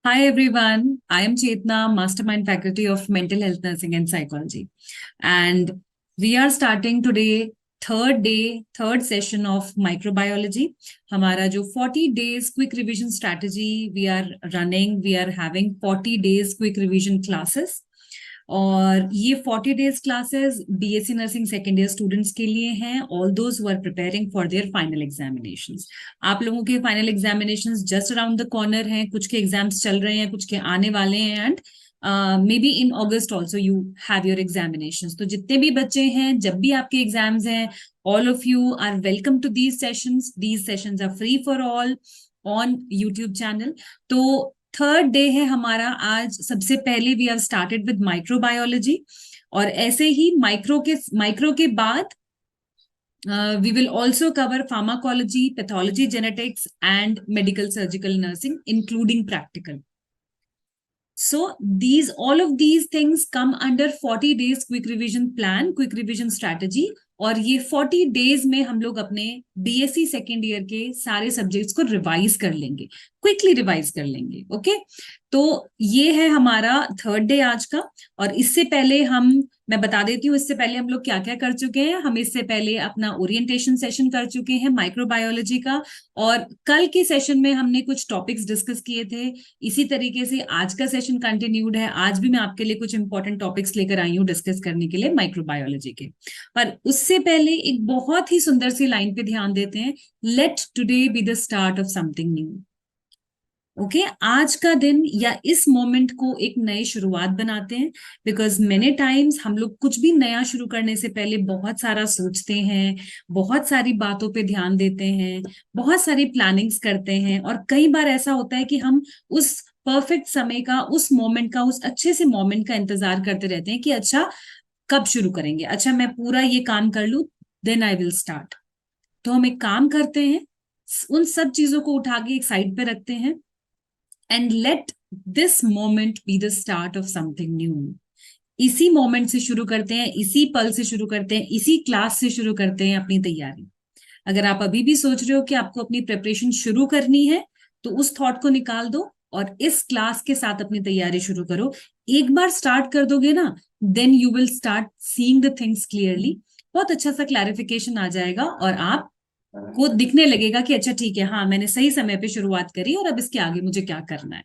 Hi everyone, I am Chetna, Mastermind Faculty of Mental Health Nursing and Psychology. And we are starting today third session of microbiology. हमारा जो 40 days quick revision strategy we are running, we are having 40 days quick revision classes. और ये 40 days classes BSc nursing second year students के लिए हैं, all those who are preparing for their final examinations. आप लोगों के final examinations just around the corner हैं, कुछ के एग्जाम्स चल रहे हैं, कुछ के आने वाले हैं, and may be in August also you have your examinations. तो जितने भी बच्चे हैं, जब भी आपके एग्जाम्स हैं, all of you are welcome to these sessions. These sessions are free for all on YouTube channel. तो थर्ड डे है हमारा आज। सबसे पहले we have started with microbiology, और ऐसे ही माइक्रो के बाद we will also cover pharmacology, pathology, genetics, and medical surgical nursing, including practical. So all of these things come under 40 days quick revision plan, quick revision strategy. और ये 40 days में हम लोग अपने बीएससी सेकेंड ईयर के सारे subjects को revise कर लेंगे, क्विकली रिवाइज कर लेंगे। ओके, तो ये है हमारा थर्ड डे आज का। और इससे पहले मैं बता देती हूँ, इससे पहले हम लोग क्या क्या कर चुके हैं। हम इससे पहले अपना ओरिएंटेशन सेशन कर चुके हैं माइक्रोबायोलॉजी का, और कल के सेशन में हमने कुछ टॉपिक्स डिस्कस किए थे। इसी तरीके से आज का सेशन कंटिन्यूड है। आज भी मैं आपके लिए कुछ इंपॉर्टेंट टॉपिक्स लेकर आई हूँ डिस्कस करने के लिए माइक्रोबायोलॉजी के। पर उससे पहले एक बहुत ही सुंदर सी लाइन पे ध्यान देते हैं, let today be the start of something new. Okay, आज का दिन या इस मोमेंट को एक नई शुरुआत बनाते हैं। बिकॉज मेनी टाइम्स हम लोग कुछ भी नया शुरू करने से पहले बहुत सारा सोचते हैं, बहुत सारी बातों पे ध्यान देते हैं, बहुत सारी प्लानिंग्स करते हैं, और कई बार ऐसा होता है कि हम उस परफेक्ट समय का, उस मोमेंट का, उस अच्छे से मोमेंट का इंतजार करते रहते हैं कि अच्छा कब शुरू करेंगे, अच्छा मैं पूरा ये काम कर लूं देन आई विल स्टार्ट। तो हम एक काम करते हैं, उन सब चीजों को उठा के एक साइड पे रखते हैं, and let this moment B the start of something new. इसी मोमेंट से शुरू करते हैं, इसी पल से शुरू करते हैं, इसी क्लास से शुरू करते हैं अपनी तैयारी। अगर आप अभी भी सोच रहे हो कि आपको अपनी प्रिपरेशन शुरू करनी है, तो उस थॉट को निकाल दो और इस क्लास के साथ अपनी तैयारी शुरू करो। एक बार स्टार्ट कर दोगे ना, then you will start seeing the things clearly. बहुत अच्छा सा क्लैरिफिकेशन आ जाएगा और आप को दिखने लगेगा कि अच्छा ठीक है, हाँ मैंने सही समय पे शुरुआत करी और अब इसके आगे मुझे क्या करना है।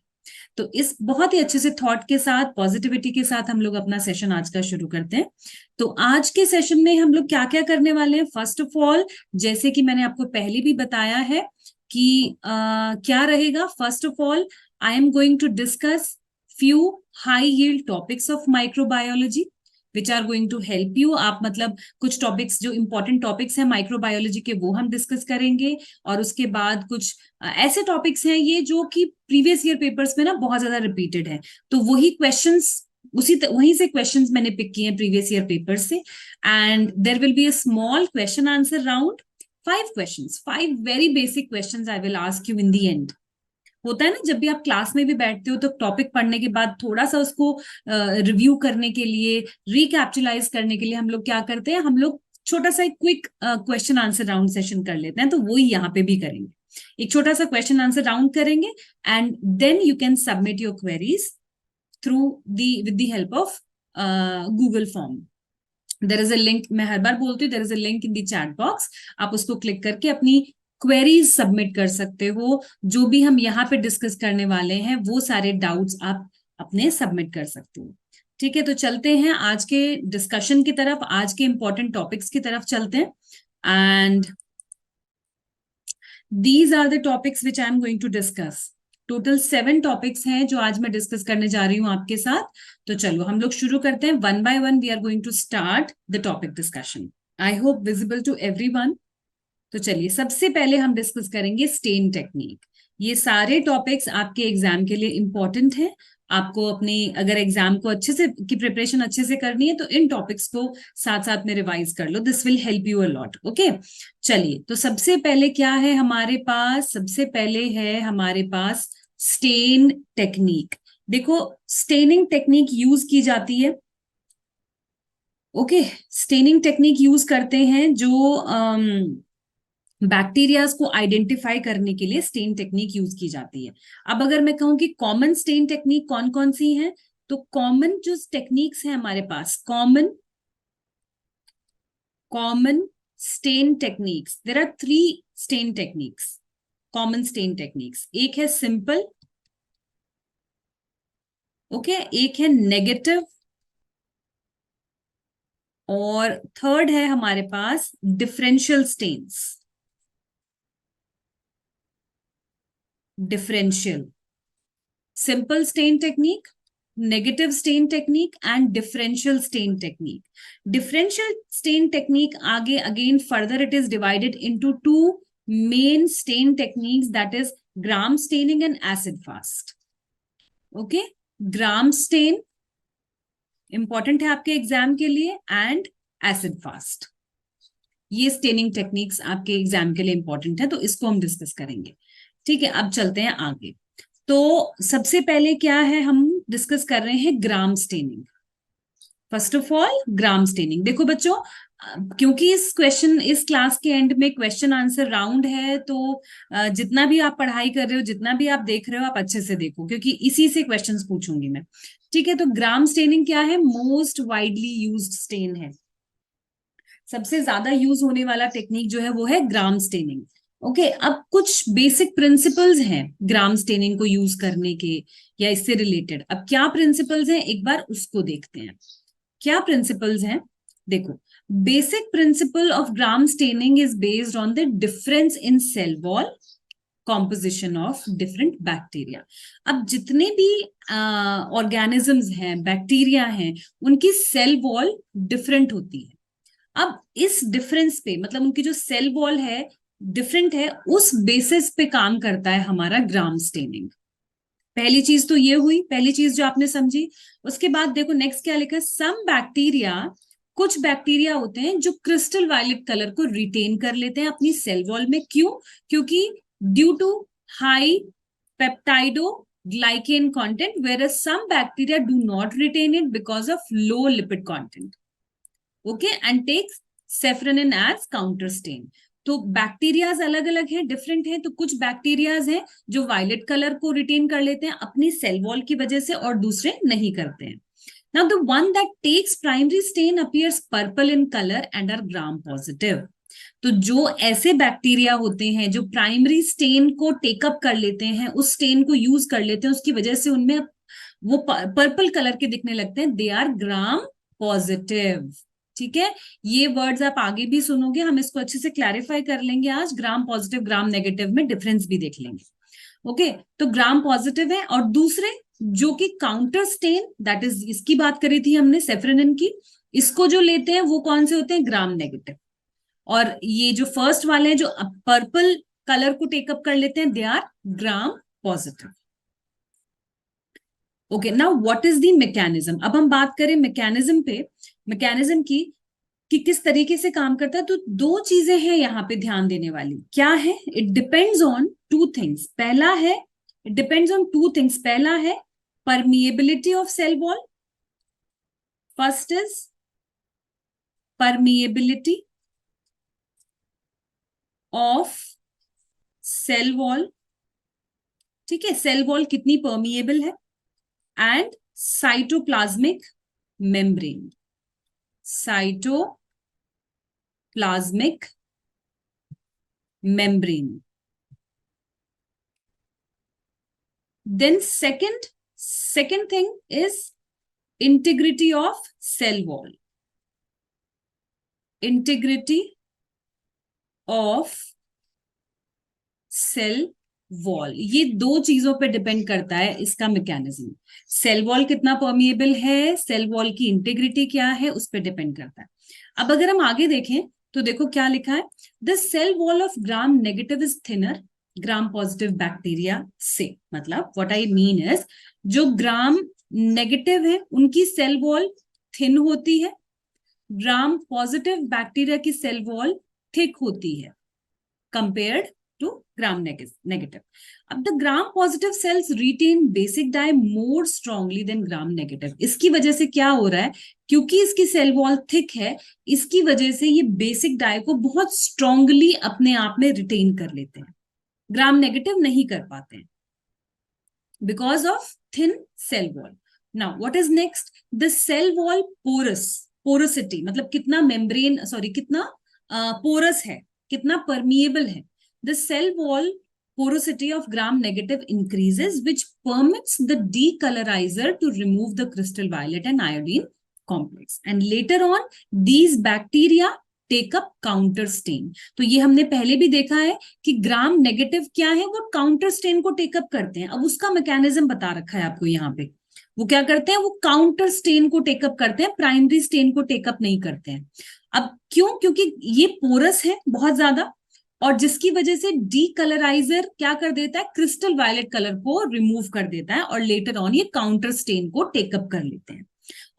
तो इस बहुत ही अच्छे से थॉट के साथ, पॉजिटिविटी के साथ हम लोग अपना सेशन आज का शुरू करते हैं। तो आज के सेशन में हम लोग क्या क्या करने वाले हैं, फर्स्ट ऑफ ऑल, जैसे कि मैंने आपको पहले भी बताया है कि क्या रहेगा। First of all, I am going to discuss few high yield topics of microbiology which are going to help you. आप मतलब कुछ टॉपिक्स जो इंपॉर्टेंट टॉपिक्स हैं माइक्रोबायोलॉजी के, वो हम डिस्कस करेंगे। और उसके बाद कुछ ऐसे टॉपिक्स हैं ये जो कि प्रीवियस ईयर पेपर्स में ना बहुत ज्यादा रिपीटेड है, तो वही क्वेश्चंस, वहीं से क्वेश्चंस मैंने पिक किए हैं प्रीवियस ईयर पेपर से। And there will be a small question answer round, 5 questions, 5 very basic questions I will ask you in the end। होता है ना, जब भी आप क्लास में भी बैठते हो तो टॉपिक पढ़ने के बाद थोड़ा सा उसको रिव्यू करने के लिए, रिकैप्चुलाइज करने के लिए हम लोग क्या करते हैं, हम लोग छोटा सा एक quick question answer round session कर लेते हैं। तो वही यहाँ पे भी करेंगे, एक छोटा सा क्वेश्चन आंसर राउंड करेंगे, and then you can submit your queries through with the help of Google form. There is a link, मैं हर बार बोलती हूँ, there is a link in the chat box. आप उसको क्लिक करके अपनी क्वेरीज सबमिट कर सकते हो। जो भी हम यहाँ पे डिस्कस करने वाले हैं वो सारे डाउट्स आप अपने सबमिट कर सकते हो। ठीक है, तो चलते हैं आज के डिस्कशन की तरफ, आज के इंपॉर्टेंट टॉपिक्स की तरफ चलते हैं। And these are the topics which I am going to discuss. Total 7 topics हैं जो आज मैं डिस्कस करने जा रही हूं आपके साथ। तो चलो हम लोग शुरू करते हैं, one by one we are going to start the topic discussion. I hope visible to everyone. तो चलिए, सबसे पहले हम डिस्कस करेंगे स्टेन टेक्निक। ये सारे टॉपिक्स आपके एग्जाम के लिए इंपॉर्टेंट हैं। आपको अपनी अगर एग्जाम को अच्छे से की प्रिपरेशन अच्छे से करनी है तो इन टॉपिक्स को साथ साथ में रिवाइज कर लो, this will help you a lot. Okay, चलिए, तो सबसे पहले क्या है हमारे पास, सबसे पहले है हमारे पास स्टेन टेक्निक। देखो, स्टेनिंग टेक्निक यूज की जाती है। ओके, स्टेनिंग टेक्निक यूज करते हैं जो बैक्टीरियाज को आइडेंटिफाई करने के लिए स्टेन टेक्निक यूज की जाती है। अब अगर मैं कहूं कि कॉमन स्टेन टेक्निक कौन कौन सी हैं, तो कॉमन जो टेक्निक्स हैं हमारे पास, common stain techniques, there are 3 stain techniques, common stain techniques. एक है सिंपल, ओके, एक है नेगेटिव, और थर्ड है हमारे पास differential stains, differential, simple stain technique, negative stain technique and differential stain technique. Differential stain technique आगे again further it is divided into 2 main stain techniques, that is gram staining and acid fast. Okay, gram stain important है आपके exam के लिए, and acid fast, ये staining techniques आपके exam के लिए important है, तो इसको हम डिस्कस करेंगे। ठीक है, अब चलते हैं आगे। तो सबसे पहले क्या है, हम डिस्कस कर रहे हैं gram staining. First of all gram staining, देखो बच्चों, क्योंकि इस क्लास के एंड में क्वेश्चन आंसर राउंड है, तो जितना भी आप पढ़ाई कर रहे हो, जितना भी आप देख रहे हो, आप अच्छे से देखो, क्योंकि इसी से क्वेश्चंस पूछूंगी मैं। ठीक है, तो ग्राम स्टेनिंग क्या है, मोस्ट वाइडली यूज्ड स्टेन है, सबसे ज्यादा यूज होने वाला टेक्निक जो है वो है ग्राम स्टेनिंग। ओके, अब कुछ बेसिक प्रिंसिपल्स हैं ग्राम स्टेनिंग को यूज करने के, या इससे रिलेटेड। अब क्या प्रिंसिपल्स हैं, एक बार उसको देखते हैं। क्या प्रिंसिपल्स हैं, देखो, basic principle of Gram staining is based on the difference in cell wall composition of different bacteria. अब जितने भी ऑर्गेनिजम्स हैं, बैक्टीरिया हैं, उनकी सेल वॉल डिफरेंट होती है। अब इस डिफरेंस पे, मतलब उनकी जो सेल वॉल है डिफरेंट है, उस बेसिस पे काम करता है हमारा ग्राम स्टेनिंग। पहली चीज तो ये हुई, पहली चीज जो आपने समझी। उसके बाद देखो नेक्स्ट क्या लिखा है, सम बैक्टीरिया, कुछ बैक्टीरिया होते हैं जो क्रिस्टल वायलेट कलर को रिटेन कर लेते हैं अपनी सेल वॉल में। क्यों? क्योंकि due to high peptidoglycan content, whereas some bacteria do not retain it because of low lipid content. Okay, and takes saffronin as counter stain. तो bacterias अलग अलग है, डिफरेंट है। तो कुछ बैक्टीरियाज हैं जो वायलेट कलर को रिटेन कर लेते हैं अपनी सेल वॉल की वजह से, और दूसरे नहीं करते हैं। Now the one that takes primary stain appears purple in colour and are Gram positive. तो जो ऐसे बैक्टीरिया होते हैं जो प्राइमरी स्टेन को टेकअप कर लेते हैं, उस स्टेन को यूज कर लेते हैं, उसकी वजह से उनमें वो पर्पल कलर के दिखने लगते हैं, दे आर ग्राम पॉजिटिव। ठीक है, ये वर्ड्स आप आगे भी सुनोगे, हम इसको अच्छे से क्लैरिफाई कर लेंगे आज। ग्राम पॉजिटिव ग्राम नेगेटिव में डिफरेंस भी देख लेंगे। ओके, तो ग्राम पॉजिटिव है, और दूसरे जो कि काउंटर स्टेन, दैट इज, इसकी बात करी थी हमने सेफ्रेनिन की, इसको जो लेते हैं वो कौन से होते हैं, ग्राम नेगेटिव। और ये जो फर्स्ट वाले हैं जो पर्पल कलर को टेकअप कर लेते हैं, they are Gram positive. Okay, now what is the mechanism. अब हम बात करें मैकेनिज्म पे, मैकेनिज्म की कि किस तरीके से काम करता है, तो 2 चीजें हैं यहाँ पे ध्यान देने वाली। क्या है, इट डिपेंड्स ऑन 2 थिंग्स। पहला है, इट डिपेंड्स ऑन 2 थिंग्स। पहला है permeability of cell wall, first is permeability of cell wall. ठीक है, सेल वॉल कितनी परमिएबल है, and cytoplasmic membrane, cytoplasmic membrane. Then second thing is integrity of cell wall. Integrity of cell wall, ये 2 चीजों पे depend करता है इसका मैकेनिज्म। सेल वॉल कितना परमिएबल है, सेल वॉल की इंटीग्रिटी क्या है, उस पर डिपेंड करता है। अब अगर हम आगे देखें तो देखो क्या लिखा है, the cell wall of Gram negative is thinner Gram positive bacteria से। मतलब व्हाट आई मीन इज, जो ग्राम नेगेटिव है उनकी सेल वॉल थिन होती है, ग्राम पॉजिटिव बैक्टीरिया की सेल वॉल थिक होती है, कंपेयर्ड to gram negative. अब the gram positive cells retain basic dye more strongly than gram negative. इसकी वजह से क्या हो रहा है, क्योंकि इसकी सेल वॉल थिक है, इसकी वजह से ये बेसिक डाई को बहुत स्ट्रांगली अपने आप में रिटेन कर लेते हैं, ग्राम नेगेटिव नहीं कर पाते हैं because of thin cell wall. Now what is next? The cell wall porosity, मतलब कितना membrane, sorry, कितना porous है, कितना permeable है. The cell wall porosity of gram negative increases, which permits the decolorizer to remove the crystal violet and iodine complex. And later on, these bacteria take up counter stain. तो ये हमने पहले भी देखा है कि ग्राम नेगेटिव क्या है, वो काउंटर स्टेन को टेकअप करते हैं. अब उसका मैकेनिज्म बता रखा है आपको यहाँ पे. वो क्या करते हैं, वो काउंटर स्टेन को टेकअप करते हैं, प्राइमरी स्टेन को टेकअप नहीं करते हैं. अब क्यों? क्योंकि ये पोरस है बहुत ज्यादा, और जिसकी वजह से डीकलराइजर क्या कर देता है, क्रिस्टल वायलेट कलर को रिमूव कर देता है, और लेटर ऑन ये काउंटर स्टेन को टेकअप कर लेते हैं.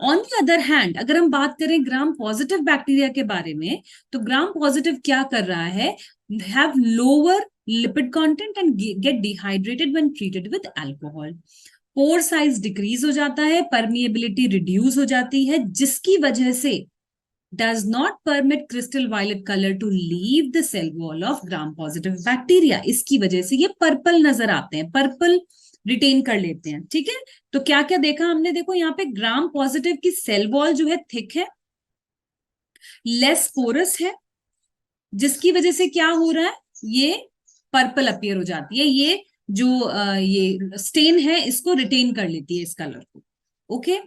ऑन द अदर हैंड, अगर हम बात करें ग्राम पॉजिटिव बैक्टीरिया के बारे में, तो ग्राम पॉजिटिव क्या कर रहा है, have lower lipid content and get dehydrated when treated with alcohol. Pore size decrease हो जाता है, परमिएबिलिटी रिड्यूस हो जाती है, जिसकी वजह से does not permit crystal violet color to leave the cell wall of gram positive bacteria. इसकी वजह से ये पर्पल नजर आते हैं, पर्पल रिटेन कर लेते हैं. ठीक है, तो क्या क्या देखा हमने, देखो यहाँ पे ग्राम पॉजिटिव की सेल वॉल जो है थिक है, लेस पोरस है, जिसकी वजह से क्या हो रहा है, ये पर्पल अपीयर हो जाती है. ये जो ये स्टेन है इसको रिटेन कर लेती है, इस कलर को. ओके,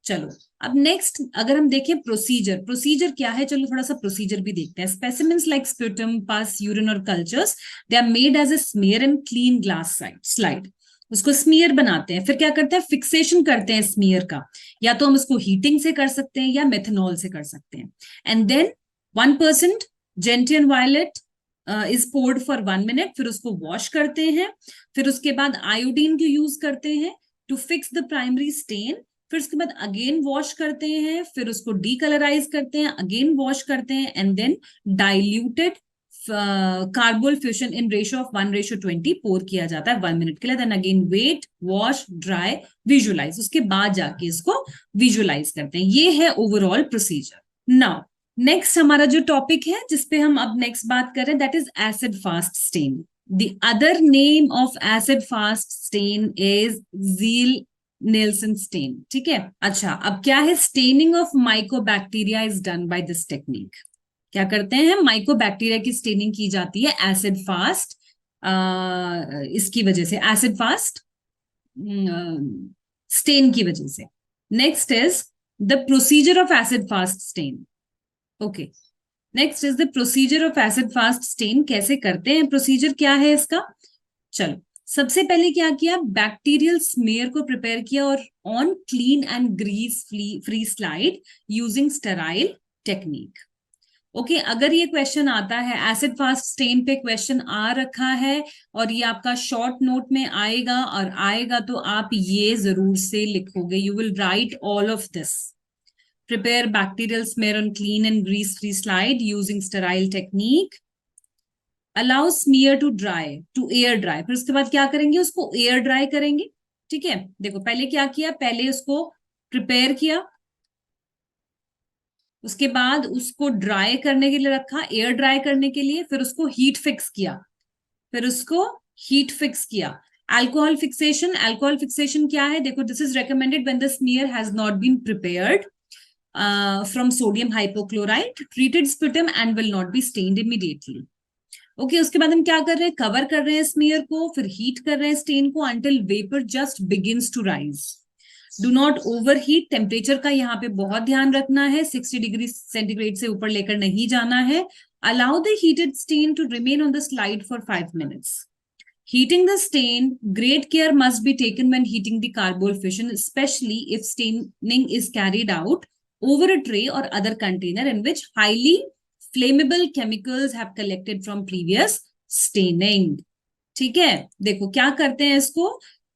चलो अब नेक्स्ट अगर हम देखें प्रोसीजर क्या है, चलो थोड़ा सा प्रोसीजर भी देखते हैं. Specimens like sputum, pus, urine और cultures, they are made as a smear and clean glass slide. उसको स्मीयर बनाते हैं, फिर क्या करते हैं, फिक्सेशन करते हैं स्मीयर का. या तो हम उसको हीटिंग से कर सकते हैं या मेथनॉल से कर सकते हैं. And then 1% gentian violet is poured for 1 minute, फिर उसको वॉश करते हैं. फिर उसके बाद आयोडीन को यूज करते हैं to fix the primary stain. फिर उसके बाद अगेन वॉश करते हैं, फिर उसको डीकलराइज करते हैं, अगेन वॉश करते हैं, and then diluted carbol fuchsin in ratio of 1:20 pour किया जाता है 1 मिनट के लिए. Then again wait, wash, dry, visualise. उसके बाद जाके इसको विजुअलाइज करते हैं. ये है ओवरऑल प्रोसीजर. नाउ नेक्स्ट हमारा जो टॉपिक है जिसपे हम अब नेक्स्ट बात करें, that is acid fast stain. The other name of acid fast stain is Ziehl Neelsen stain. ठीक है, अच्छा अब क्या है, staining of mycobacteria is done by this technique. क्या करते हैं, माइकोबैक्टीरिया की स्टेनिंग की जाती है एसिड फास्ट, इसकी वजह से, एसिड फास्ट स्टेन की वजह से. Next is the procedure of acid fast stain. Okay, next is the procedure of acid fast stain. कैसे करते हैं, प्रोसीजर क्या है इसका. चलो सबसे पहले क्या किया, बैक्टीरियल स्मेयर को प्रिपेयर किया और on clean and grease free slide using sterile technique. Okay, अगर ये क्वेश्चन आता है, एसिड फास्ट स्टेन पे क्वेश्चन आ रखा है और ये आपका शॉर्ट नोट में आएगा, और आएगा तो आप ये जरूर से लिखोगे, you will write all of this. Prepare bacterial smear on clean and grease free slide using sterile technique. Allow smear to dry, to air dry. फिर उसके बाद क्या करेंगे, उसको एयर ड्राई करेंगे. ठीक है, देखो पहले क्या किया, पहले उसको प्रिपेयर किया, उसके बाद उसको ड्राई करने के लिए रखा, एयर ड्राई करने के लिए, फिर उसको हीट फिक्स किया, अल्कोहल फिक्सेशन क्या है, देखो this is recommended when the smear has not been prepared from sodium hypochlorite treated sputum and will not be stained immediately. Okay, उसके बाद हम क्या कर रहे हैं, कवर कर रहे हैं स्मीयर को, फिर हीट कर रहे हैं स्टेन को until vapour just begins to rise. Do not over heat, temperature का यहाँ पे बहुत ध्यान रखना है, 60 डिग्री सेंटीग्रेड से ऊपर लेकर नहीं जाना है. Allow the heated stain to remain on the slide for 5 minutes. Heating the stain, great care must be taken when heating the carbol fission, especially if staining is carried out over a tray or other container in which highly flammable chemicals have collected from previous staining. ठीक है, देखो क्या करते हैं, इसको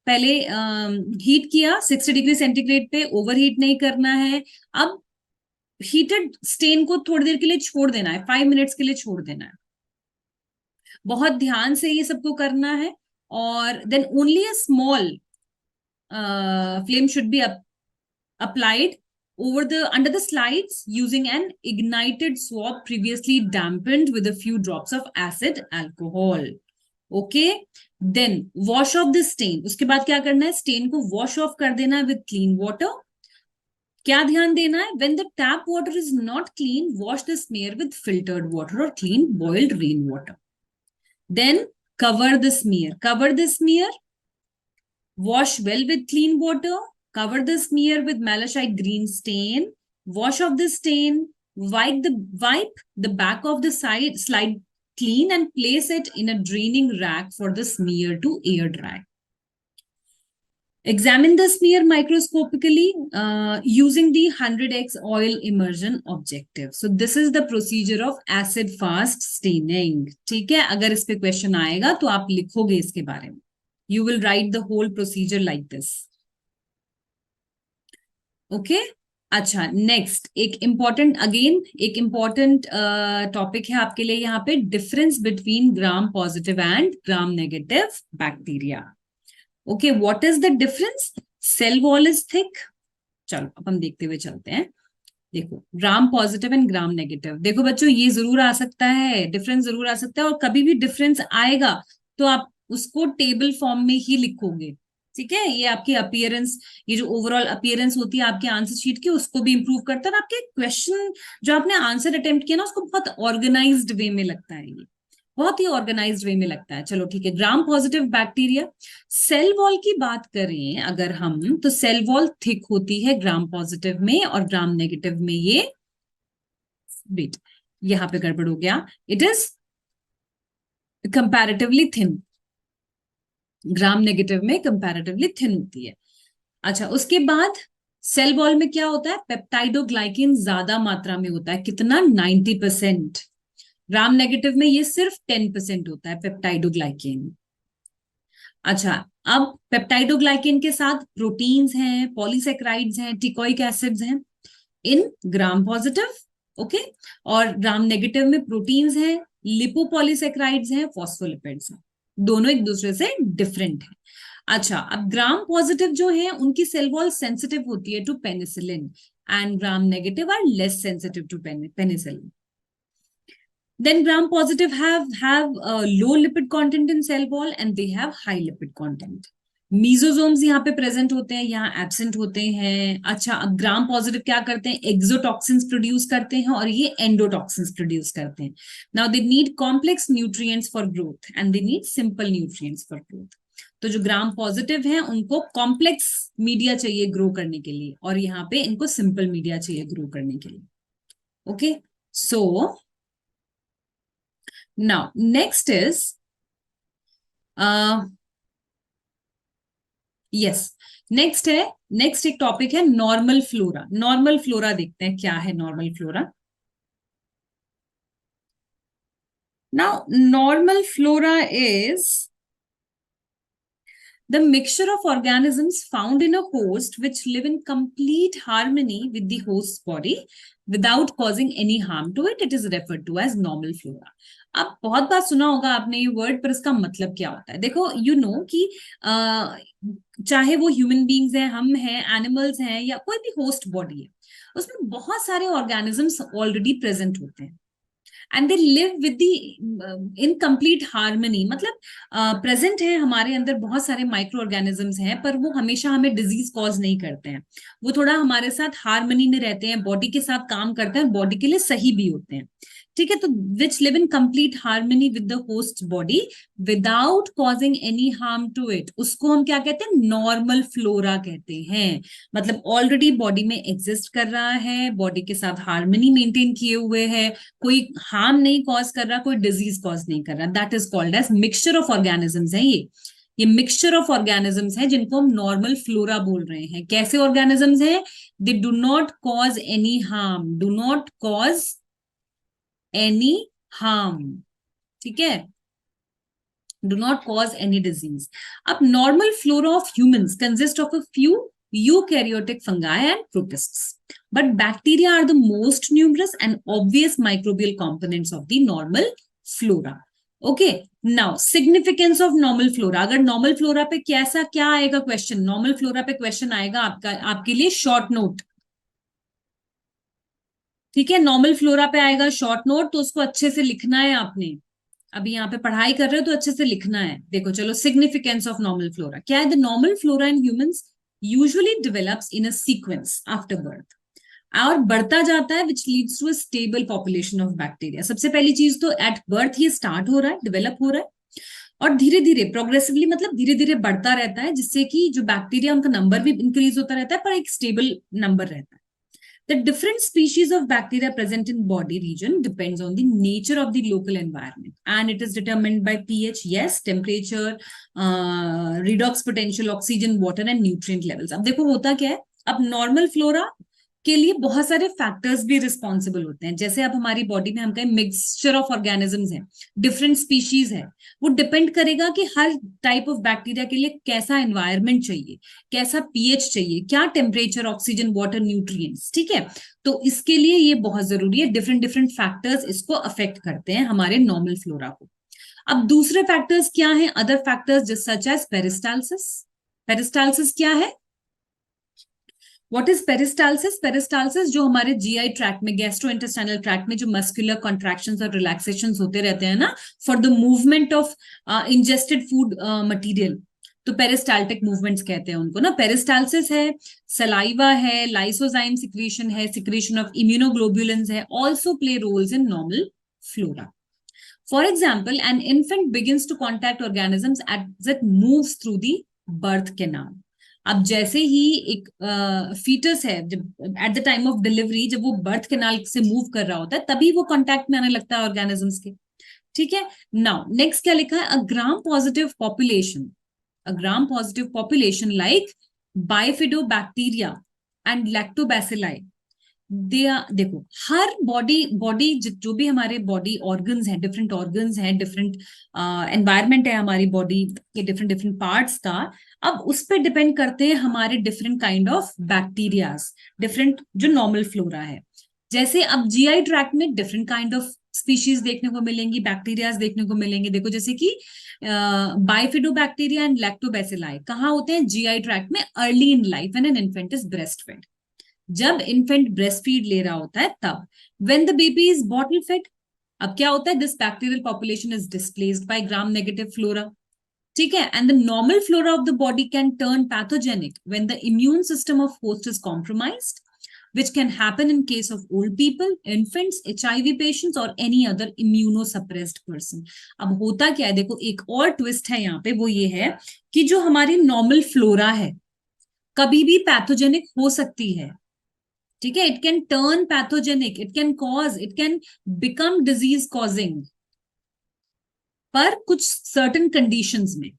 पहले heat किया 60 degree centigrade पे, ओवर हीट नहीं करना है. अब हीटेड स्टेन को थोड़ी देर के लिए छोड़ देना है, 5 मिनट्स के लिए छोड़ देना है. बहुत ध्यान से ये सबको करना है, और then only a small flame should be applied over the under the slides using an ignited swab previously dampened with a few drops of acid alcohol. Okay, then wash off the stain. उसके बाद क्या करना है, stain को wash off कर देना है with clean water. क्या ध्यान देना है, when the tap water is not clean, wash the smear with filtered water or clean boiled rainwater. Then cover the smear. Cover the smear. Wash well with clean water. Cover the smear with malachite green stain. Wash off the stain. Wipe the back of the slide clean and place it in a draining rack for the smear to air dry. Examine the smear microscopically using the 100x oil immersion objective. So this is the procedure of acid fast staining. ठीक है, अगर इस पे question आएगा तो आप लिखोगे इसके बारे में. You will write the whole procedure like this. Okay? अच्छा, नेक्स्ट एक इम्पोर्टेंट टॉपिक है आपके लिए यहाँ पे, difference between gram positive and gram negative bacteria. Okay, what is the difference? Cell wall is thick. चलो अब हम देखते हुए चलते हैं. देखो, gram positive and gram negative. देखो बच्चों, ये जरूर आ सकता है, डिफरेंस जरूर आ सकता है, और कभी भी डिफरेंस आएगा तो आप उसको टेबल फॉर्म में ही लिखोगे. ठीक है, ये आपकी अपीयरेंस, ये जो ओवरऑल अपीयरेंस होती है आपके आंसर शीट की, उसको भी इंप्रूव करता है, और आपके क्वेश्चन जो आपने आंसर अटेम्प्ट किया ना, उसको बहुत ऑर्गेनाइज्ड वे में लगता है, ये बहुत ही ऑर्गेनाइज्ड वे में लगता है. चलो ठीक है, gram positive bacteria. Cell wall की बात करें अगर हम, तो सेल वॉल थिक होती है ग्राम पॉजिटिव में, और ग्राम नेगेटिव में ये, वेट यहां पे गड़बड़ हो गया, it is comparatively thin. Gram negative में कंपैरेटिवली थिन होती है. अच्छा, उसके बाद सेल वॉल में क्या होता है, पेप्टाइडोग्लाइकेन ज्यादा मात्रा में होता है. कितना? 90%. ग्राम नेगेटिव में ये सिर्फ 10% होता है पेप्टाइडोग्लाइकेन. अच्छा, अब पेप्टाइडोग्लाइकेन के साथ प्रोटीन्स हैं, पॉलीसेक्राइड्स हैं, टिकोइक एसिड्स हैं इन ग्राम पॉजिटिव. ओके, और ग्राम नेगेटिव में प्रोटीन्स हैं, लिपोपॉलीसेक्राइड्स हैं, फॉस्फोलिपिड्स हैं. दोनों एक दूसरे से डिफरेंट है. अच्छा, अब ग्राम पॉजिटिव जो है उनकी सेल वॉल सेंसिटिव होती है to penicillin, and gram negative are less sensitive to penicillin. Then gram positive have low lipid content in cell wall and they have high lipid content. Mesosomes यहाँ पे present होते हैं, यहाँ absent होते हैं. अच्छा, अब ग्राम पॉजिटिव क्या करते हैं, एक्सोटॉक्सिन्स प्रोड्यूस करते हैं, और ये एंडोटॉक्सिन्स प्रोड्यूस करते हैं. Now they need complex nutrients for growth and they need simple nutrients for growth. तो जो ग्राम पॉजिटिव हैं उनको कॉम्प्लेक्स मीडिया चाहिए ग्रो करने के लिए, और यहाँ पे इनको सिंपल मीडिया चाहिए ग्रो करने के लिए. Okay, so now next is next एक टॉपिक है नॉर्मल फ्लोरा. नॉर्मल फ्लोरा देखते हैं क्या है normal flora. Now normal flora is the mixture of organisms found in a host which live in complete harmony with the host's body without causing any harm to it. It is referred to as normal flora. अब बहुत बार सुना होगा आपने ये word, पर इसका मतलब क्या होता है. देखो, यू नो कि चाहे वो ह्यूमन बींग्स हैं, हम हैं, एनिमल्स हैं, या कोई भी होस्ट बॉडी है, उसमें बहुत सारे ऑर्गेनिजम्स ऑलरेडी प्रेजेंट होते हैं, and they live with the in complete harmony. मतलब प्रेजेंट है हमारे अंदर बहुत सारे माइक्रो ऑर्गेनिजम्स हैं, पर वो हमेशा हमें डिजीज कॉज नहीं करते हैं. वो थोड़ा हमारे साथ हार्मनी में रहते हैं, बॉडी के साथ काम करते हैं, बॉडी के लिए सही भी होते हैं. ठीक है, तो which live in complete harmony with the host body without causing any harm to it, उसको हम क्या कहते हैं, नॉर्मल फ्लोरा कहते हैं. मतलब ऑलरेडी बॉडी में एग्जिस्ट कर रहा है, बॉडी के साथ हार्मनी मेंटेन किए हुए है, कोई हार्म नहीं कॉज कर रहा, कोई डिजीज कॉज नहीं कर रहा. That is called as mixture of organisms है. ये मिक्सचर ऑफ ऑर्गेनिजम्स है जिनको हम नॉर्मल फ्लोरा बोल रहे हैं. कैसे ऑर्गेनिजम्स हैं? They do not cause any harm, do not cause any harm. ठीक है, do not cause any disease. अब normal flora of humans consist of a few eukaryotic fungi and protists, but bacteria are the most numerous and obvious microbial components of the normal flora. Okay, now significance of normal flora. अगर normal flora पे कैसा क्या आएगा question, normal flora पे question आएगा आपका, आपके लिए शॉर्ट नोट। ठीक है, नॉर्मल फ्लोरा पे आएगा शॉर्ट नोट, तो उसको अच्छे से लिखना है आपने। अभी यहाँ पे पढ़ाई कर रहे हो तो अच्छे से लिखना है। देखो चलो, सिग्निफिकेंस ऑफ नॉर्मल फ्लोरा क्या है? The normal flora in humans usually develops in a sequence after birth, और बढ़ता जाता है, which leads to a stable population of bacteria. सबसे पहली चीज तो एट बर्थ ये स्टार्ट हो रहा है, डेवलप हो रहा है, और धीरे धीरे प्रोग्रेसिवली, मतलब धीरे धीरे बढ़ता रहता है, जिससे कि जो बैक्टीरिया उनका नंबर भी इंक्रीज होता रहता है, पर एक स्टेबल नंबर रहता है। The different species of bacteria present in body region depends on the nature of the local environment, and it is determined by pH, yes, temperature, redox potential, oxygen, water and nutrient levels. अब देखो होता क्या है, अब normal flora के लिए बहुत सारे फैक्टर्स भी रिस्पॉन्सिबल होते हैं। जैसे अब हमारी बॉडी में हम कहें मिक्सचर ऑफ ऑर्गेनिजम्स हैं, डिफरेंट स्पीशीज है, वो डिपेंड करेगा कि हर टाइप ऑफ बैक्टीरिया के लिए कैसा एनवायरनमेंट चाहिए, कैसा पीएच चाहिए, क्या टेम्परेचर, ऑक्सीजन, वाटर, न्यूट्रिएंट्स। ठीक है, तो इसके लिए ये बहुत जरूरी है, डिफरेंट डिफरेंट फैक्टर्स इसको अफेक्ट करते हैं हमारे नॉर्मल फ्लोरा को। अब दूसरे फैक्टर्स क्या है? Other factors just such as peristalsis. Peristalsis क्या है? What is peristalsis? पेरिस्टालसिस जो हमारे जीआई ट्रैक्ट में, गैस्ट्रोइंटेस्टाइनल ट्रैक्ट में जो मस्कुलर कॉन्ट्रैक्शंस और रिलैक्सेशंस होते रहते हैं ना, for the movement of ingested food material, तो पेरिस्टाल्टिक मूवमेंट्स कहते हैं उनको ना। पेरिस्टालसिस है, सलाइवा है, लाइसोजाइम सिक्रीशन है, सिक्रीशन ऑफ इम्यूनोग्लोबुलिन्स है, also play roles in normal flora. For example, an infant begins to contact organisms as it moves through the birth canal. अब जैसे ही एक फीटस है, जब at the time of delivery, जब वो birth canal से move कर रहा होता है, तभी वो कांटेक्ट में आने लगता है ऑर्गेनिजम्स के। ठीक है, नाउ नेक्स्ट क्या लिखा है? A gram positive population, a gram positive population like bifidobacteria and lactobacilli, they देखो, हर बॉडी बॉडी जो भी हमारे बॉडी ऑर्गन्स हैं, डिफरेंट ऑर्गन्स हैं, डिफरेंट एनवायरनमेंट है हमारी बॉडी के डिफरेंट डिफरेंट पार्ट्स का। अब उस पर डिपेंड करते हैं हमारे different kind of bacterias, different जो नॉर्मल फ्लोरा है। जैसे अब जीआई ट्रैक्ट में डिफरेंट काइंड ऑफ स्पीशीज देखने को मिलेंगी, बैक्टीरियाज देखने को मिलेंगे। देखो जैसे कि बाइफिडोबैक्टीरिया एंड लैक्टोबैसिलाई कहाँ होते हैं? जीआई ट्रैक्ट में, early in life when an infant is breast fed, जब इन्फेंट ब्रेस्ट फीड ले रहा होता है तब। When the baby is bottle fed, अब क्या होता है? This bacterial population is displaced by gram negative flora. ठीक है, and the normal flora of the body can turn pathogenic when the immune system of host is compromised, which can happen in case of old people, infants, HIV patients or any other immunosuppressed person. अब होता क्या है? देखो एक और twist है यहाँ पे, वो ये है कि जो हमारी नॉर्मल फ्लोरा है कभी भी पैथोजेनिक हो सकती है। ठीक है, it can turn pathogenic, it can cause, it can become disease causing, पर कुछ सर्टेन कंडीशंस में।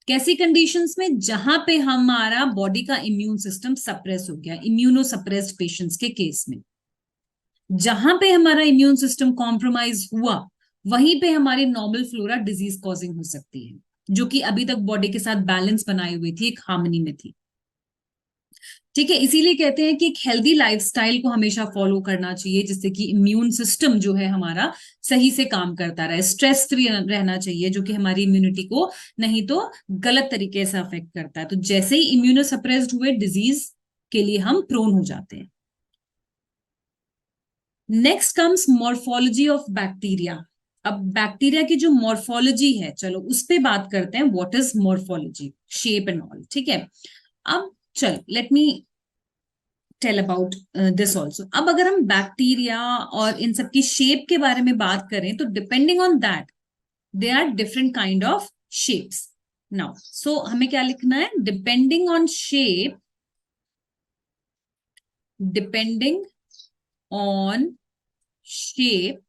कैसी कंडीशंस में? जहां पे हमारा बॉडी का इम्यून सिस्टम सप्रेस हो गया, इम्यूनो सप्रेस्ड पेशेंट्स के केस में, जहां पे हमारा इम्यून सिस्टम कॉम्प्रोमाइज हुआ, वहीं पे हमारी नॉर्मल फ्लोरा डिजीज कॉजिंग हो सकती है, जो कि अभी तक बॉडी के साथ बैलेंस बनाई हुई थी, एक हार्मनी में थी। ठीक है, इसीलिए कहते हैं कि एक हेल्दी लाइफस्टाइल को हमेशा फॉलो करना चाहिए, जिससे कि इम्यून सिस्टम जो है हमारा सही से काम करता रहे, स्ट्रेस फ्री रहना चाहिए, जो कि हमारी इम्यूनिटी को नहीं तो गलत तरीके से अफेक्ट करता है। तो जैसे ही इम्यूनो सप्रेस्ड हुए, डिजीज के लिए हम प्रोन हो जाते हैं। Next comes morphology of bacteria. अब बैक्टीरिया की जो मॉर्फोलॉजी है, चलो उस पर बात करते हैं। What is morphology, shape and all. ठीक है, अब चल let me tell about this also. अब अगर हम बैक्टीरिया और इन सब की शेप के बारे में बात करें, तो depending on that they are different kind of shapes. Now so हमें क्या लिखना है? Depending on shape, depending on shape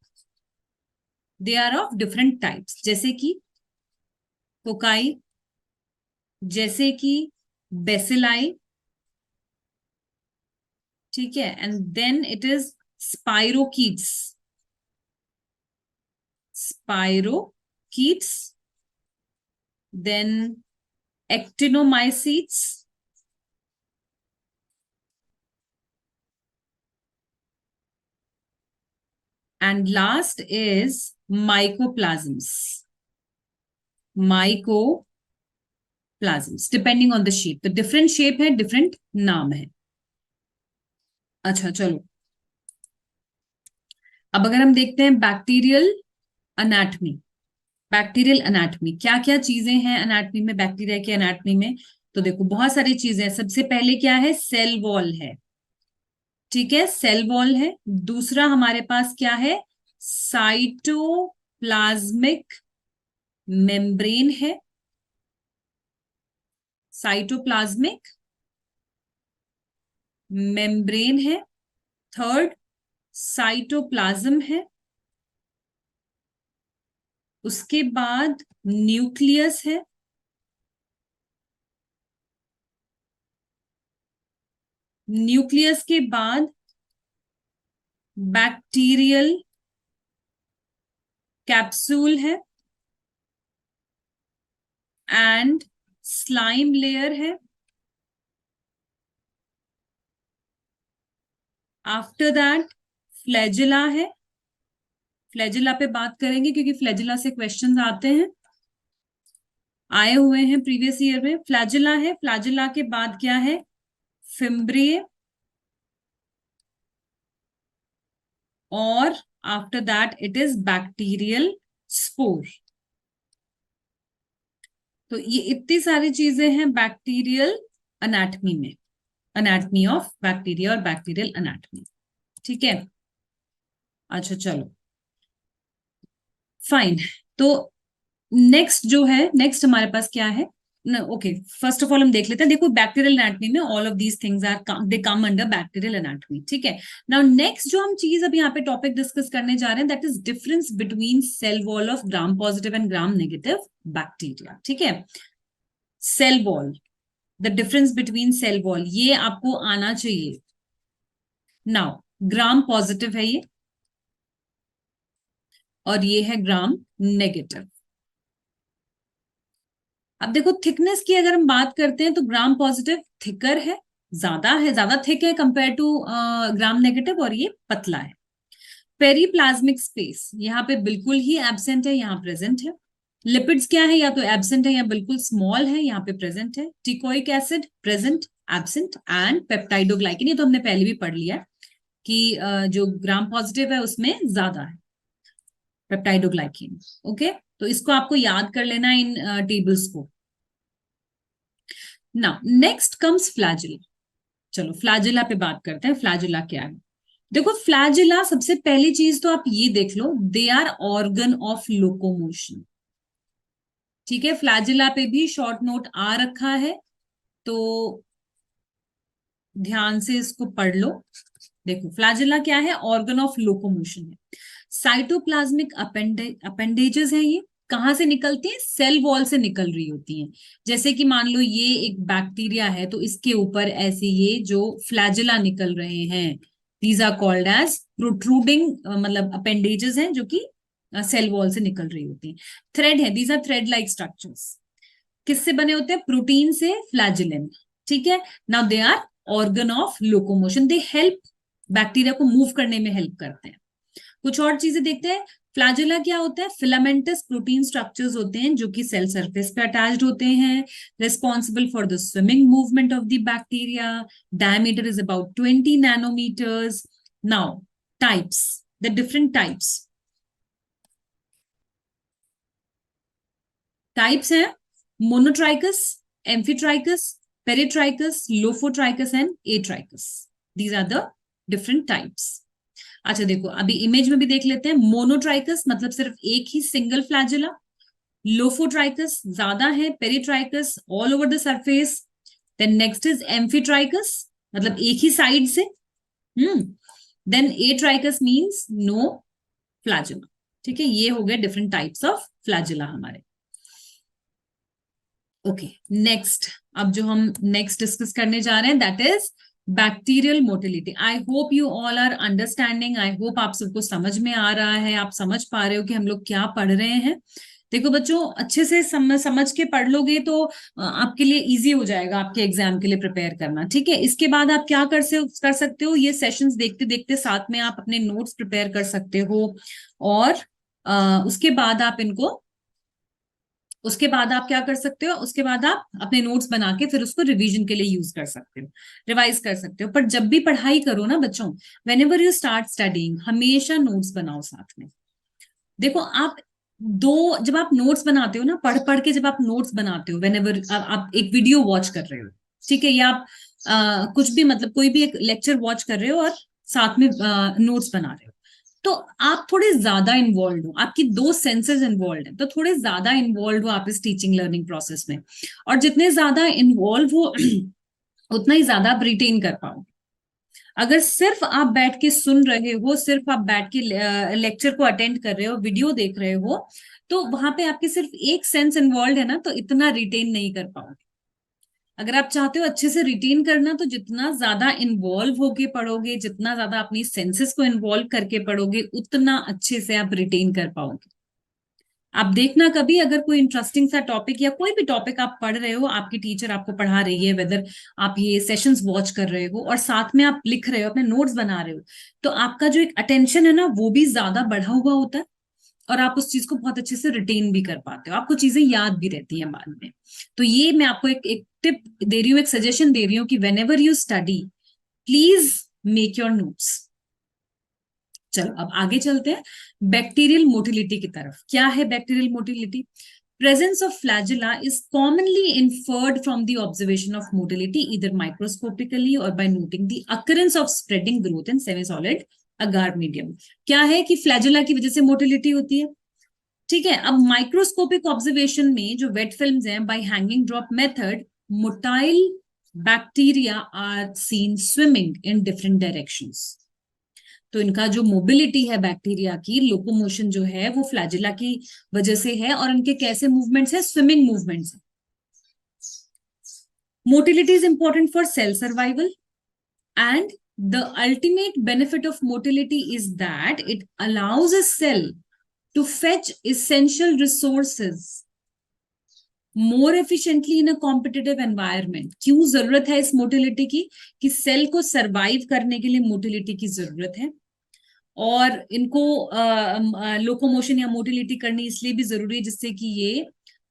they are of different types, जैसे कि फोकाई, जैसे कि बेसिलाई। ठीक है, and then it is spirochetes, spirochetes, then actinomycetes, and last is mycoplasms, mycoplasms depending on the shape. तो डिफरेंट शेप है, different नाम है। अच्छा चलो, अब अगर हम देखते हैं बैक्टीरियल अनाटमी, बैक्टीरियल अनाटमी क्या क्या चीजें हैं अनाटमी में, बैक्टीरिया के अनाटमी में। तो देखो बहुत सारी चीजें हैं। सबसे पहले क्या है, सेल वॉल है, ठीक है, सेल वॉल है। दूसरा हमारे पास क्या है, साइटोप्लाज्मिक मेम्ब्रेन है, साइटोप्लाज्मिक मेम्ब्रेन है। थर्ड साइटोप्लाज्म है। उसके बाद न्यूक्लियस है। न्यूक्लियस के बाद बैक्टीरियल कैप्सूल है एंड स्लाइम लेयर है। आफ्टर दैट फ्लैजिला है। फ्लैजिला पे बात करेंगे क्योंकि फ्लैजिला से क्वेश्चंस आते हैं, आए हुए हैं प्रीवियस ईयर में। फ्लैजिला है। फ्लैजिला के बाद क्या है, फिम्ब्रिए, और after that it is bacterial spore. तो ये इतनी सारी चीजें हैं बैक्टीरियल अनाटमी में, अनाटमी ऑफ बैक्टीरिया और बैक्टीरियल अनाटमी, ठीक है। अच्छा चलो फाइन। तो नेक्स्ट जो है, नेक्स्ट हमारे पास क्या है, ओके फर्स्ट ऑफ ऑल हम देख लेते हैं। देखो बैक्टीरियल एनाटमी में all of these things are they come under bacterial anatomy, ठीक है। नाउ नेक्स्ट जो हम चीज अब यहाँ पे टॉपिक डिस्कस करने जा रहे हैं, that is difference between cell wall of gram positive and gram negative bacteria, ठीक है। Cell wall, the difference between cell wall, ये आपको आना चाहिए। नाउ ग्राम पॉजिटिव है ये, और ये है ग्राम नेगेटिव। अब देखो थिकनेस की अगर हम बात करते हैं तो ग्राम पॉजिटिव थिकर है, ज्यादा थिक है कंपेयर टू ग्राम नेगेटिव, और ये पतला है। पेरीप्लाज्मिक स्पेस यहाँ पे बिल्कुल ही एब्सेंट है, यहाँ प्रेजेंट है। लिपिड्स क्या है, या तो एब्सेंट है या बिल्कुल स्मॉल है, यहाँ पे प्रेजेंट है। Teichoic acid present, absent, and peptidoglycan, ये तो हमने पहले भी पढ़ लिया कि जो ग्राम पॉजिटिव है उसमें ज्यादा है पेप्टाइडोग्लाइकेन। ओके, तो इसको आपको याद कर लेना इन टेबल्स को। Now next comes flagella. चलो फ्लैजिला पे बात करते हैं, फ्लैजिला क्या है। देखो फ्लैजिला, सबसे पहली चीज तो आप ये देख लो, they are organ of locomotion, ठीक है। फ्लैजिला पे भी शॉर्ट नोट आ रखा है, तो ध्यान से इसको पढ़ लो। देखो फ्लैजिला क्या है, ऑर्गन ऑफ लोकोमोशन है। साइटोप्लाज्मिक अपेंडेजेस है, ये कहां से निकलती है, सेल वॉल से निकल रही होती हैं। जैसे कि मान लो ये एक बैक्टीरिया है, तो इसके ऊपर ऐसे ये जो फ्लैजिला निकल रहे हैं, these are called as protruding, मतलब अपेंडेजेस हैं जो कि सेल वॉल से निकल रही होती हैं। थ्रेड है, these are thread like structures. किससे बने होते हैं, प्रोटीन से, फ्लैजिलन, ठीक है। Now they are organ of locomotion, they help, bacteria को मूव करने में हेल्प करते हैं। कुछ और चीजें देखते हैं। फ्लैजिला क्या होता है, फिलामेंटस प्रोटीन स्ट्रक्चर्स होते हैं जो कि सेल सरफेस पे अटैच्ड होते हैं, responsible for the swimming movement of the bacteria. Diameter is about 20 nanometers. Now types, the different types हैं, monotrichous, amphitrichous, peritrichous, lophotrichous and atrichous. These are the different types. अच्छा देखो अभी image में भी देख लेते हैं। मोनोट्राइकस मतलब सिर्फ एक ही सिंगल फ्लैजिला। लोफोट्राइकस ज्यादा है। Peritrichous all over the surface. Then next is amphitrichous, मतलब एक ही साइड से। Then atrichous means no flagella, ठीक है। ये हो गए डिफरेंट टाइप्स ऑफ फ्लैजिला हमारे। ओके नेक्स्ट, अब जो हम नेक्स्ट डिस्कस करने जा रहे हैं that is bacterial motility. I hope you all are understanding, I hope आप सबको समझ में आ रहा है, आप समझ पा रहे हो कि हम लोग क्या पढ़ रहे हैं। देखो बच्चों, अच्छे से समझ के पढ़ लोगे तो आपके लिए इजी हो जाएगा आपके एग्जाम के लिए प्रिपेयर करना। ठीक है, इसके बाद आप क्या कर सकते हो, ये सेशंस देखते देखते साथ में आप अपने नोट्स प्रिपेयर कर सकते हो। और उसके बाद आप इनको उसके बाद आप क्या कर सकते हो, उसके बाद आप अपने नोट्स बना के फिर उसको रिवीजन के लिए यूज कर सकते हो, रिवाइज कर सकते हो। पर जब भी पढ़ाई करो ना बच्चों, when ever you start studying, हमेशा नोट्स बनाओ साथ में। देखो आप जब आप नोट्स बनाते हो ना, पढ़ पढ़ के जब आप नोट्स बनाते हो, वेन एवर आप एक वीडियो वॉच कर रहे हो, ठीक है, या आप कुछ भी मतलब कोई भी एक लेक्चर वॉच कर रहे हो और साथ में नोट्स बना रहे हो, तो आप थोड़े ज्यादा इन्वॉल्व हो, आपकी दो सेंसेस इन्वॉल्व है, तो थोड़े ज्यादा इन्वॉल्व हो आप इस टीचिंग लर्निंग प्रोसेस में। और जितने ज्यादा इन्वॉल्व हो उतना ही ज्यादा आप रिटेन कर पाओ। अगर सिर्फ आप बैठ के सुन रहे हो, सिर्फ आप बैठ के लेक्चर को अटेंड कर रहे हो, वीडियो देख रहे हो, तो वहां पे आपके सिर्फ एक सेंस इन्वॉल्व है ना, तो इतना रिटेन नहीं कर पाओगे। अगर आप चाहते हो अच्छे से रिटेन करना, तो जितना ज्यादा इन्वॉल्व होके पढ़ोगे, जितना ज्यादा अपनी सेंसेस को इन्वॉल्व करके पढ़ोगे, उतना अच्छे से आप रिटेन कर पाओगे। आप देखना कभी अगर कोई इंटरेस्टिंग सा टॉपिक या कोई भी टॉपिक आप पढ़ रहे हो, आपकी टीचर आपको पढ़ा रही है, वेदर आप ये सेशंस वॉच कर रहे हो और साथ में आप लिख रहे हो, अपने नोट्स बना रहे हो, तो आपका जो एक अटेंशन है ना, वो भी ज्यादा बढ़ा हुआ होता है और आप उस चीज को बहुत अच्छे से रिटेन भी कर पाते हो, आपको चीजें याद भी रहती हैं बाद में। तो ये मैं आपको एक टिप दे रही हूँ, एक सजेशन दे रही हूँ कि when ever you study, please make your notes. चलो अब आगे चलते हैं बैक्टीरियल मोटिलिटी की तरफ। क्या है bacterial motility? Presence of flagella is commonly inferred from the observation of motility, either microscopically or by noting the occurrence of spreading growth in semi-solid agar medium. क्या है कि फ्लैजेला की वजह से मोटिलिटी होती है। ठीक है, अब माइक्रोस्कोपिक ऑब्जर्वेशन में जो वेट फिल्म्स हैं, by hanging drop method, motile bacteria are seen swimming in different directions. तो इनका जो मोबिलिटी है बैक्टीरिया की, लोकोमोशन जो है वो फ्लैजिला की वजह से है, और इनके कैसे मूवमेंट्स है? स्विमिंग मूवमेंट्स है। Motility is important for cell survival, and the ultimate benefit of motility is that it allows a cell to fetch essential resources more efficiently in a competitive environment. क्यों जरूरत है इस motility की? कि cell को survive करने के लिए मोटिलिटी की जरूरत है, और इनको लोकोमोशन या मोटिलिटी करनी इसलिए भी जरूरी है जिससे कि ये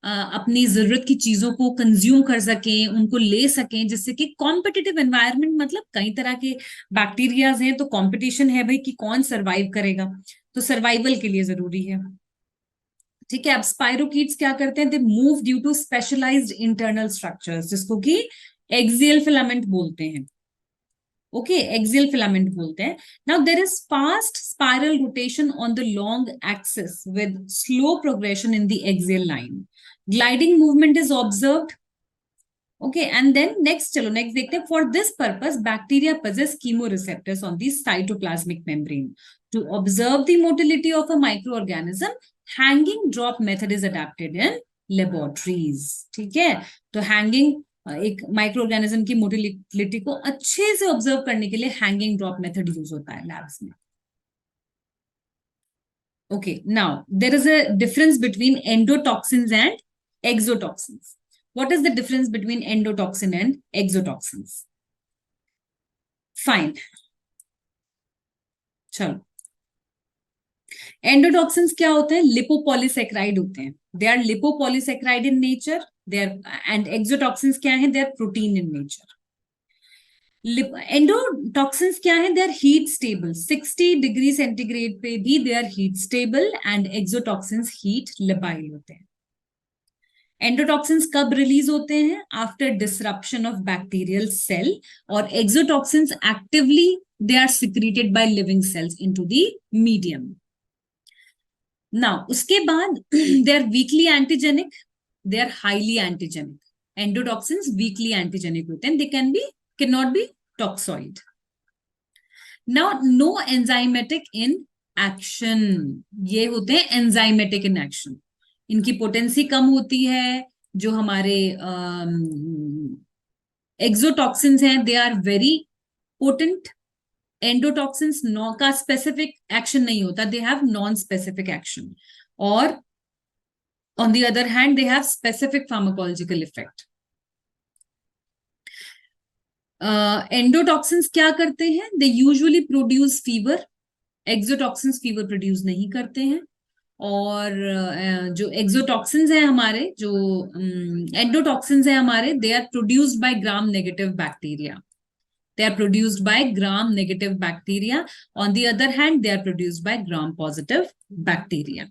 अपनी जरूरत की चीजों को कंज्यूम कर सकें, उनको ले सकें, जिससे कि कॉम्पिटिटिव एनवायरनमेंट, मतलब कई तरह के बैक्टीरियाज हैं, तो कंपटीशन है भाई कि कौन सरवाइव करेगा, तो सर्वाइवल के लिए जरूरी है। ठीक है, अब स्पाइरोकीट्स क्या करते हैं? They move due to specialised internal structures, जिसको कि एक्सियल फिलामेंट बोलते हैं। ओके, एक्सियल फिलामेंट बोलते हैं। Now there is fast spiral rotation on the long axis with slow progression in the axial line. Gliding movement is observed. Okay, and then next, चलो next देखते हैं। For this purpose bacteria possess chemoreceptors on the cytoplasmic membrane. To observe the motility of a microorganism, hanging drop method is adapted in laboratories. ठीक है, तो hanging, एक micro organism की motility को अच्छे से ऑब्जर्व करने के लिए हैंगिंग ड्रॉप मेथड यूज होता है लैब्स में। Okay, now there is a difference between endotoxins and exotoxins. What is the difference between endotoxin and exotoxins? Fine. चलो, एंडोटॉक्सिन्स क्या होते हैं? लिपोपॉलीसेक्राइड होते हैं। They are lipopolysaccharide in nature, they are, and exotoxins क्या है? They are protein in nature. Endotoxins क्या है? They are heat stable, 60 degree centigrade पे भी they are heat stable, and exotoxins heat labile होते हैं। एंडोटॉक्सिन्स कब रिलीज होते हैं? After disruption of bacterial cell, और exotoxins actively they are secreted by living cells into the medium. Now उसके बाद they are weakly antigenic, they are highly antigenic. Endotoxins weakly antigenic होते हैं, they can not be toxoid. Now no enzymatic in action, ये होते हैं enzymatic in action. इनकी potency कम होती है। जो हमारे एक्सोटॉक्सिन्स हैं, they are very potent. Endotoxins no का स्पेसिफिक एक्शन नहीं होता, they have non specific action. और On the other hand, they have specific pharmacological effect. Endotoxins क्या करते हैं? They usually produce fever. Exotoxins fever produce नहीं करते हैं. और जो एक्सोटॉक्सिन्स है हमारे, जो एंडोटॉक्सिन्स है हमारे, they are produced by gram negative bacteria. They are produced by gram negative bacteria. On the other hand, they are produced by gram positive bacteria.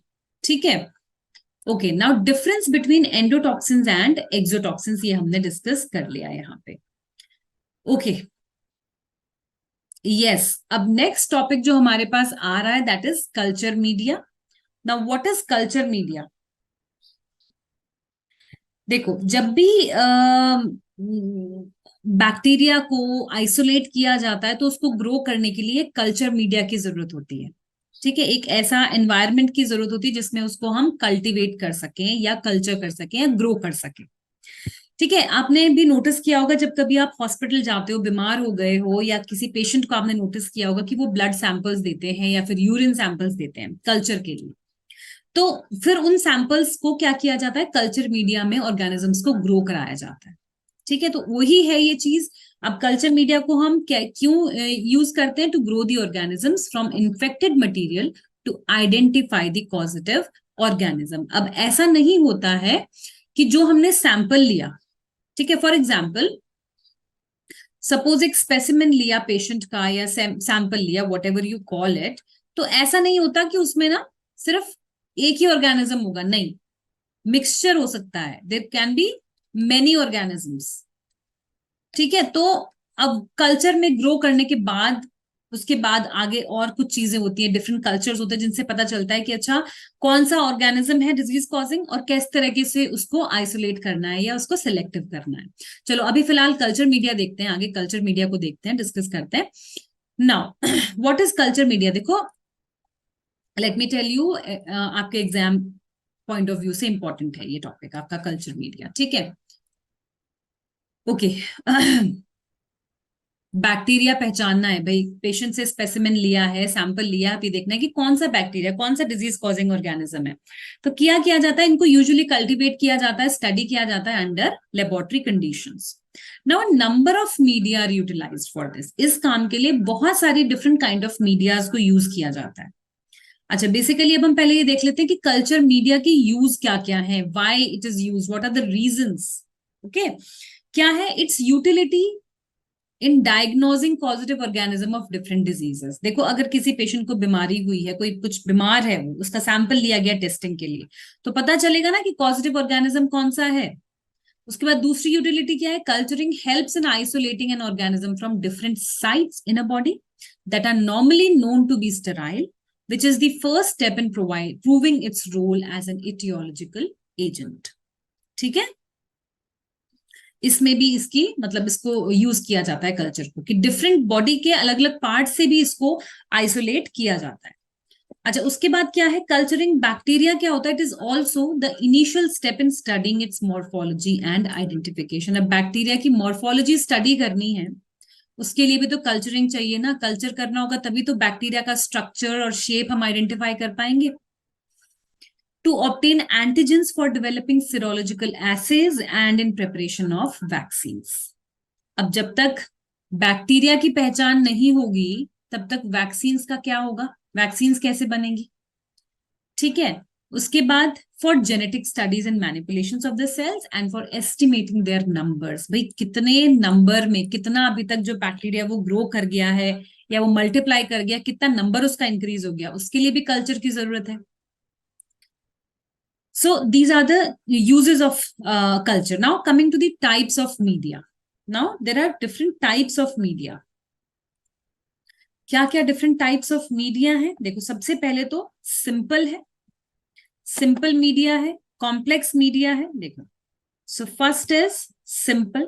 ठीक है? Okay, now difference between endotoxins and exotoxins ये हमने discuss कर लिया यहाँ पे. Okay. Yes. अब next topic जो हमारे पास आ रहा है, that is culture media. Now what is culture media? देखो, जब भी बैक्टीरिया को आइसोलेट किया जाता है तो उसको ग्रो करने के लिए कल्चर मीडिया की जरूरत होती है. ठीक है, एक ऐसा एनवायरनमेंट की जरूरत होती है जिसमें उसको हम कल्टीवेट कर सकें या कल्चर कर सकें या ग्रो कर सकें. ठीक है, आपने भी नोटिस किया होगा जब कभी आप हॉस्पिटल जाते हो, बीमार हो गए हो, या किसी पेशेंट को आपने नोटिस किया होगा कि वो ब्लड सैंपल्स देते हैं या फिर यूरिन सैंपल्स देते हैं कल्चर के लिए. तो फिर उन सैंपल्स को क्या किया जाता है? कल्चर मीडिया में ऑर्गेनिजम्स को ग्रो कराया जाता है. ठीक है, तो वही है ये चीज. अब कल्चर मीडिया को हम क्यों यूज करते हैं? To grow the organisms from infected material to identify the positive organism. अब ऐसा नहीं होता है कि जो हमने सैंपल लिया, ठीक है, फॉर एग्जाम्पल सपोज एक स्पेसिमेन लिया पेशेंट का या सैंपल लिया, what ever you call it, तो ऐसा नहीं होता कि उसमें ना सिर्फ एक ही ऑर्गेनिज्म होगा. नहीं, मिक्सचर हो सकता है. There can be many organisms. ठीक है, तो अब कल्चर में ग्रो करने के बाद उसके बाद आगे और कुछ चीजें होती हैं, डिफरेंट कल्चर्स होते हैं जिनसे पता चलता है कि अच्छा कौन सा ऑर्गेनिज्म है डिजीज कॉजिंग और किस तरीके से उसको आइसोलेट करना है या उसको सिलेक्टिव करना है. चलो अभी फिलहाल कल्चर मीडिया देखते हैं, आगे कल्चर मीडिया को देखते हैं, डिस्कस करते हैं. Now what is culture media? देखो, लेट मी टेल यू, आपके एग्जाम पॉइंट ऑफ व्यू से इंपॉर्टेंट है ये टॉपिक आपका कल्चर मीडिया. ठीक है, ओके. बैक्टीरिया पहचानना है भाई. पेशेंट से स्पेसिमेन लिया है, सैंपल लिया, आप ये देखना है कि कौन सा बैक्टीरिया, कौन सा डिजीज कॉजिंग ऑर्गेनिज्म है. तो किया जाता है, इनको यूजुअली कल्टीवेट किया जाता है, स्टडी किया जाता है under laboratory conditions. Now number of media are utilised for this. इस काम के लिए बहुत सारी डिफरेंट काइंड ऑफ मीडियाज को यूज किया जाता है. अच्छा, बेसिकली अब हम पहले ये देख लेते हैं कि कल्चर मीडिया की यूज क्या क्या है, why it is use, what are the reasons. Okay, क्या है its utility in diagnosing positive organism of different diseases. देखो, अगर किसी पेशेंट को बीमारी हुई है, कोई कुछ बीमार है, उसका सैंपल लिया गया टेस्टिंग के लिए, तो पता चलेगा ना कि पॉजिटिव ऑर्गेनिज्म कौन सा है. उसके बाद दूसरी यूटिलिटी क्या है? Culturing helps in isolating an organism from different sites in a body that are normally known to be sterile, which is the first step in proving its role as an etiological agent. ठीक है, इसमें भी इसकी मतलब इसको use किया जाता है कल्चर को कि डिफरेंट बॉडी के अलग अलग पार्ट से भी इसको आइसोलेट किया जाता है. अच्छा, उसके बाद क्या है? कल्चरिंग बैक्टीरिया क्या होता है? It is also the initial step in studying it's morphology and identification. अब बैक्टीरिया की मॉर्फोलॉजी स्टडी करनी है, उसके लिए भी तो कल्चरिंग चाहिए ना. कल्चर करना होगा तभी तो बैक्टीरिया का स्ट्रक्चर और शेप हम आइडेंटिफाई कर पाएंगे. To obtain antigens for developing serological assays and in preparation of vaccines. अब जब तक बैक्टीरिया की पहचान नहीं होगी तब तक वैक्सीन्स का क्या होगा? वैक्सीन्स कैसे बनेंगी? ठीक है, उसके बाद for genetic studies and manipulation of the cells and for estimating their numbers. भाई कितने नंबर में, कितना अभी तक जो बैक्टीरिया वो ग्रो कर गया है या वो मल्टीप्लाई कर गया, कितना नंबर उसका इंक्रीज हो गया, उसके लिए भी कल्चर की जरूरत है. So these are the uses of culture. Now coming to the types of media. Now there are different types of media. क्या क्या डिफरेंट टाइप्स ऑफ मीडिया है? देखो, सबसे पहले तो सिंपल है, सिंपल मीडिया है, कॉम्प्लेक्स मीडिया है. देखो, so first is simple.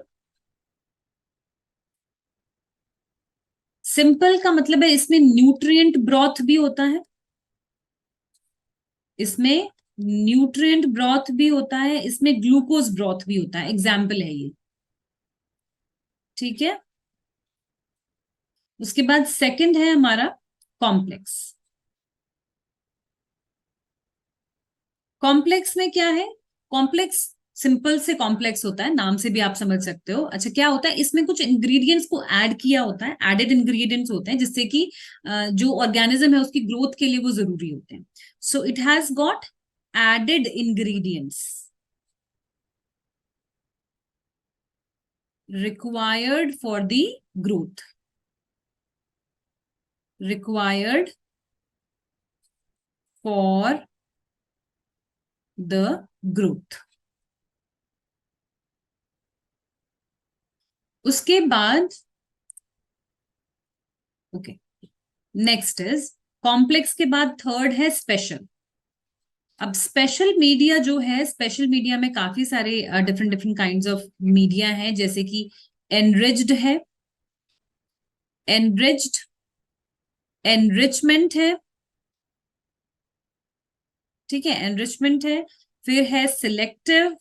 Simple का मतलब है इसमें न्यूट्रिएंट ब्रॉथ भी होता है, इसमें न्यूट्रिएंट ब्रॉथ भी होता है, इसमें ग्लूकोज ब्रॉथ भी होता है. एग्जाम्पल है ये. ठीक है, उसके बाद सेकंड है हमारा कॉम्प्लेक्स. कॉम्प्लेक्स में क्या है? कॉम्प्लेक्स सिंपल से कॉम्प्लेक्स होता है, नाम से भी आप समझ सकते हो। अच्छा, क्या होता है इसमें? कुछ इंग्रेडिएंट्स को ऐड किया होता है, एडेड इंग्रेडिएंट्स होते हैं जिससे कि जो ऑर्गेनिज्म है उसकी ग्रोथ के लिए वो जरूरी होते हैं। So it has got added ingredients required for the growth, required for the growth। उसके बाद ओके, नेक्स्ट इज कॉम्प्लेक्स के बाद थर्ड है स्पेशल। अब स्पेशल मीडिया जो है, स्पेशल मीडिया में काफी सारे different different kinds of media हैं, जैसे कि एनरिच्ड है, एनरिच्ड, एनरिचमेंट है, ठीक है, एनरिचमेंट है। फिर है सिलेक्टिव,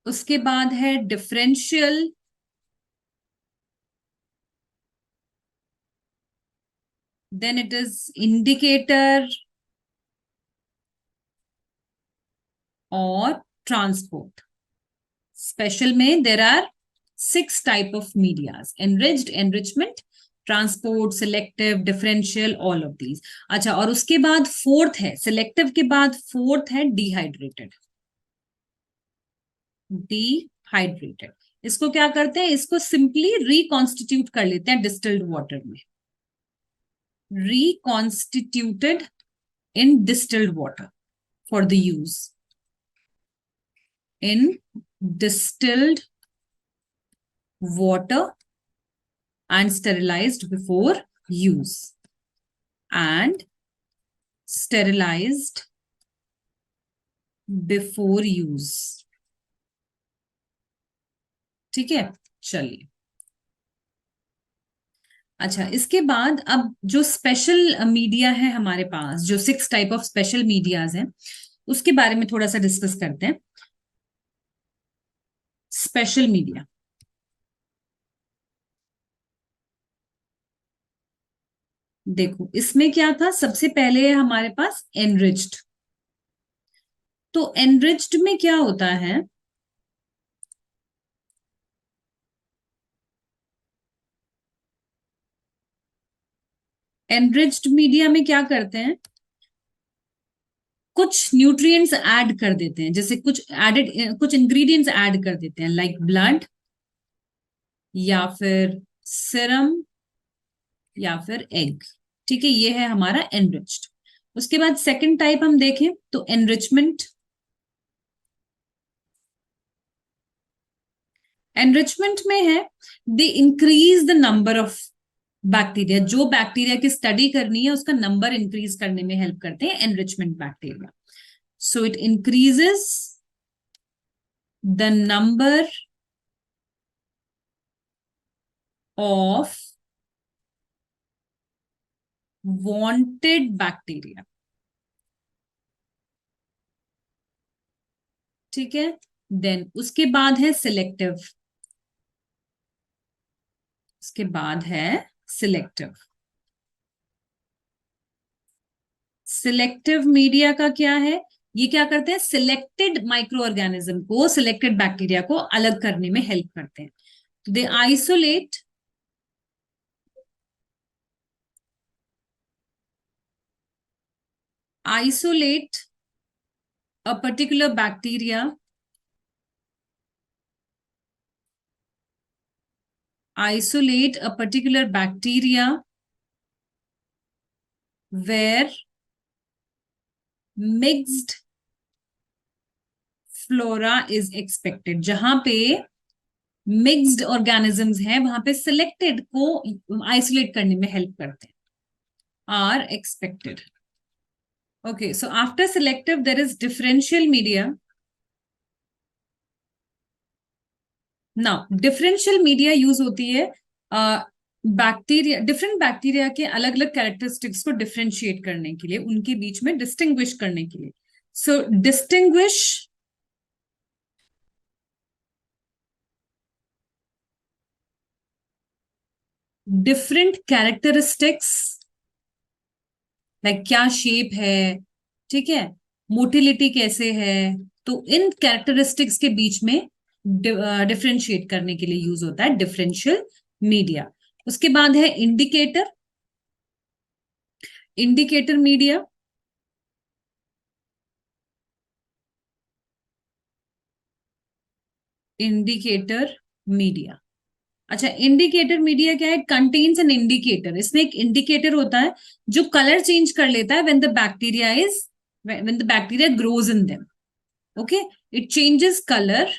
उसके बाद है differential, then it is indicator और ट्रांसपोर्ट। स्पेशल में there are 6 type of medias: enriched, enrichment, transport, selective, differential, all of these. अच्छा, और उसके बाद फोर्थ है, सिलेक्टिव के बाद फोर्थ है डिहाइड्रेटेड। डिहाइड्रेटेड इसको क्या करते हैं? इसको सिंपली रिकॉन्स्टिट्यूट कर लेते हैं डिस्टिल्ड वाटर में, reconstituted in distilled water for the use in distilled water and sterilized before use, and sterilized before use। ठीक है, चलिए। अच्छा, इसके बाद अब जो स्पेशल मीडिया है हमारे पास, जो 6 टाइप ऑफ स्पेशल मीडियाज हैं, उसके बारे में थोड़ा सा डिस्कस करते हैं। स्पेशल मीडिया, देखो इसमें क्या था, सबसे पहले है हमारे पास एनरिच्ड। तो एनरिच्ड में क्या होता है? एनरिच्ड मीडिया में क्या करते हैं? कुछ न्यूट्रिएंट्स ऐड कर देते हैं, जैसे कुछ एडेड, कुछ इंग्रेडिएंट्स ऐड कर देते हैं, लाइक ब्लड या फिर सीरम या फिर एग। ठीक है, ये है हमारा एनरिच्ड। उसके बाद सेकंड टाइप हम देखें तो एनरिचमेंट। एनरिचमेंट में है they increase the number of bacteria, जो बैक्टीरिया की स्टडी करनी है उसका नंबर इंक्रीज करने में हेल्प करते हैं enrichment bacteria. So it increases the number of wanted bacteria. ठीक है, देन उसके बाद है सिलेक्टिव, उसके बाद है सिलेक्टिव। सिलेक्टिव मीडिया का क्या है? ये क्या करते हैं? सिलेक्टेड माइक्रो ऑर्गेनिज्म को, सिलेक्टेड बैक्टीरिया को अलग करने में हेल्प करते हैं। दे isolate, isolate a particular bacteria, isolate a particular bacteria where mixed flora is expected। जहां पे मिक्स्ड ऑर्गेनिजम्स हैं वहां पे सिलेक्टेड को आइसोलेट करने में हेल्प करते हैं, are expected. Okay, so after selective there is differential media. Now differential media use होती है बैक्टीरिया, डिफरेंट बैक्टीरिया के अलग अलग कैरेक्टरिस्टिक्स को डिफरेंशिएट करने के लिए, उनके बीच में डिस्टिंग्विश करने के लिए। सो डिस्टिंग्विश different characteristics लाइक क्या शेप है, ठीक है, मोटिलिटी कैसे है, तो इन कैरेक्टरिस्टिक्स के बीच में डिफरेंशिएट करने के लिए यूज होता है डिफरेंशियल मीडिया। उसके बाद है indicator, indicator media. Indicator media, अच्छा इंडिकेटर मीडिया क्या है? कंटेन्स एन इंडिकेटर, इसमें एक इंडिकेटर होता है जो कलर चेंज कर लेता है when the bacteria is, when the bacteria grows in them, okay, it changes colour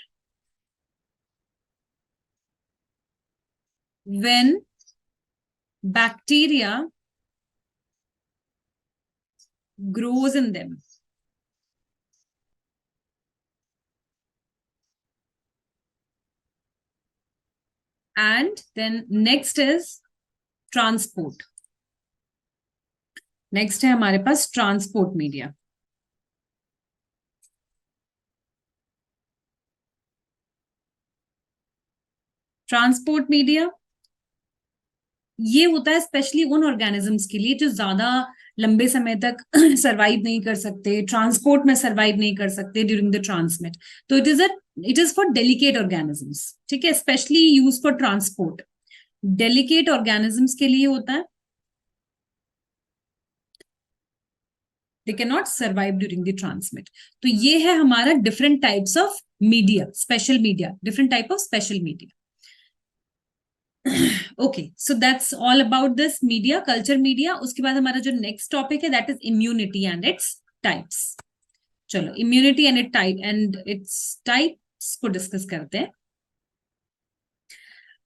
when bacteria grows in them. And then next is transport. Next है हमारे पास ट्रांसपोर्ट मीडिया। ट्रांसपोर्ट मीडिया ये होता है specially उन organisms के लिए जो ज्यादा लंबे समय तक सरवाइव नहीं कर सकते, ट्रांसपोर्ट में सरवाइव नहीं कर सकते ड्यूरिंग द ट्रांसमिट। तो it is for delicate organisms, ठीक है, specially use for transport. Delicate organisms के लिए होता है, दे can not survive during the transmit. तो ये है हमारा different types of media, special media, different type of special media. Okay, so that's all about this media, culture media. उसके बाद हमारा जो नेक्स्ट टॉपिक है that is immunity and its types. चलो इम्यूनिटी एंड इट्स टाइप्स को discuss करते हैं।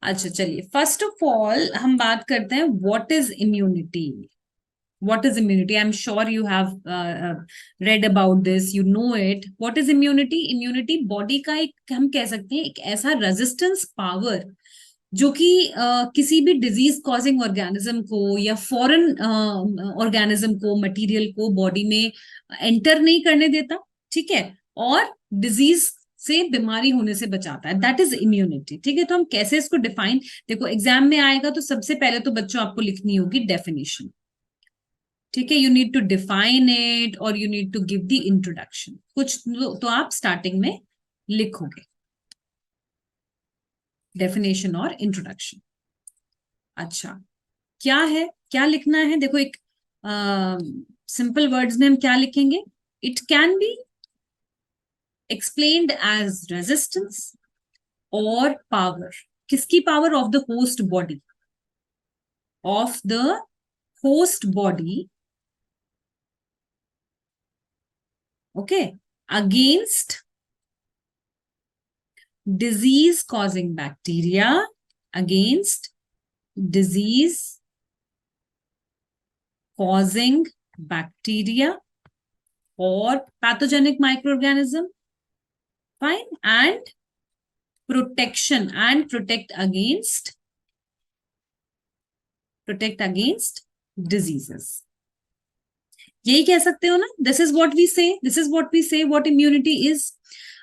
अच्छा चलिए, फर्स्ट ऑफ ऑल हम बात करते हैं what is immunity. What is immunity? I'm sure you have read about this, you know it. What is immunity? Immunity body का एक, हम कह सकते हैं एक ऐसा रेजिस्टेंस पावर जो कि किसी भी डिजीज कॉजिंग ऑर्गेनिज्म को या फॉरेन ऑर्गेनिज्म को, मटेरियल को बॉडी में एंटर नहीं करने देता, ठीक है, और डिजीज से बीमारी होने से बचाता है, दैट इज इम्यूनिटी। ठीक है, तो हम कैसे इसको डिफाइन, देखो एग्जाम में आएगा तो सबसे पहले तो बच्चों आपको लिखनी होगी डेफिनेशन, ठीक है, you need to define it और you need to give the introduction, कुछ तो आप स्टार्टिंग में लिखोगे, डेफिनेशन और इंट्रोडक्शन। अच्छा क्या है, क्या लिखना है, देखो एक सिंपल वर्ड्स में हम क्या लिखेंगे, it can be explained as resistance और पावर, किसकी power, of the host body, of the host body, okay, against disease causing bacteria, against disease causing bacteria or pathogenic microorganism, fine, and protection and protect against diseases। यही कह सकते हो ना, this is what we से, this is what we से what immunity is.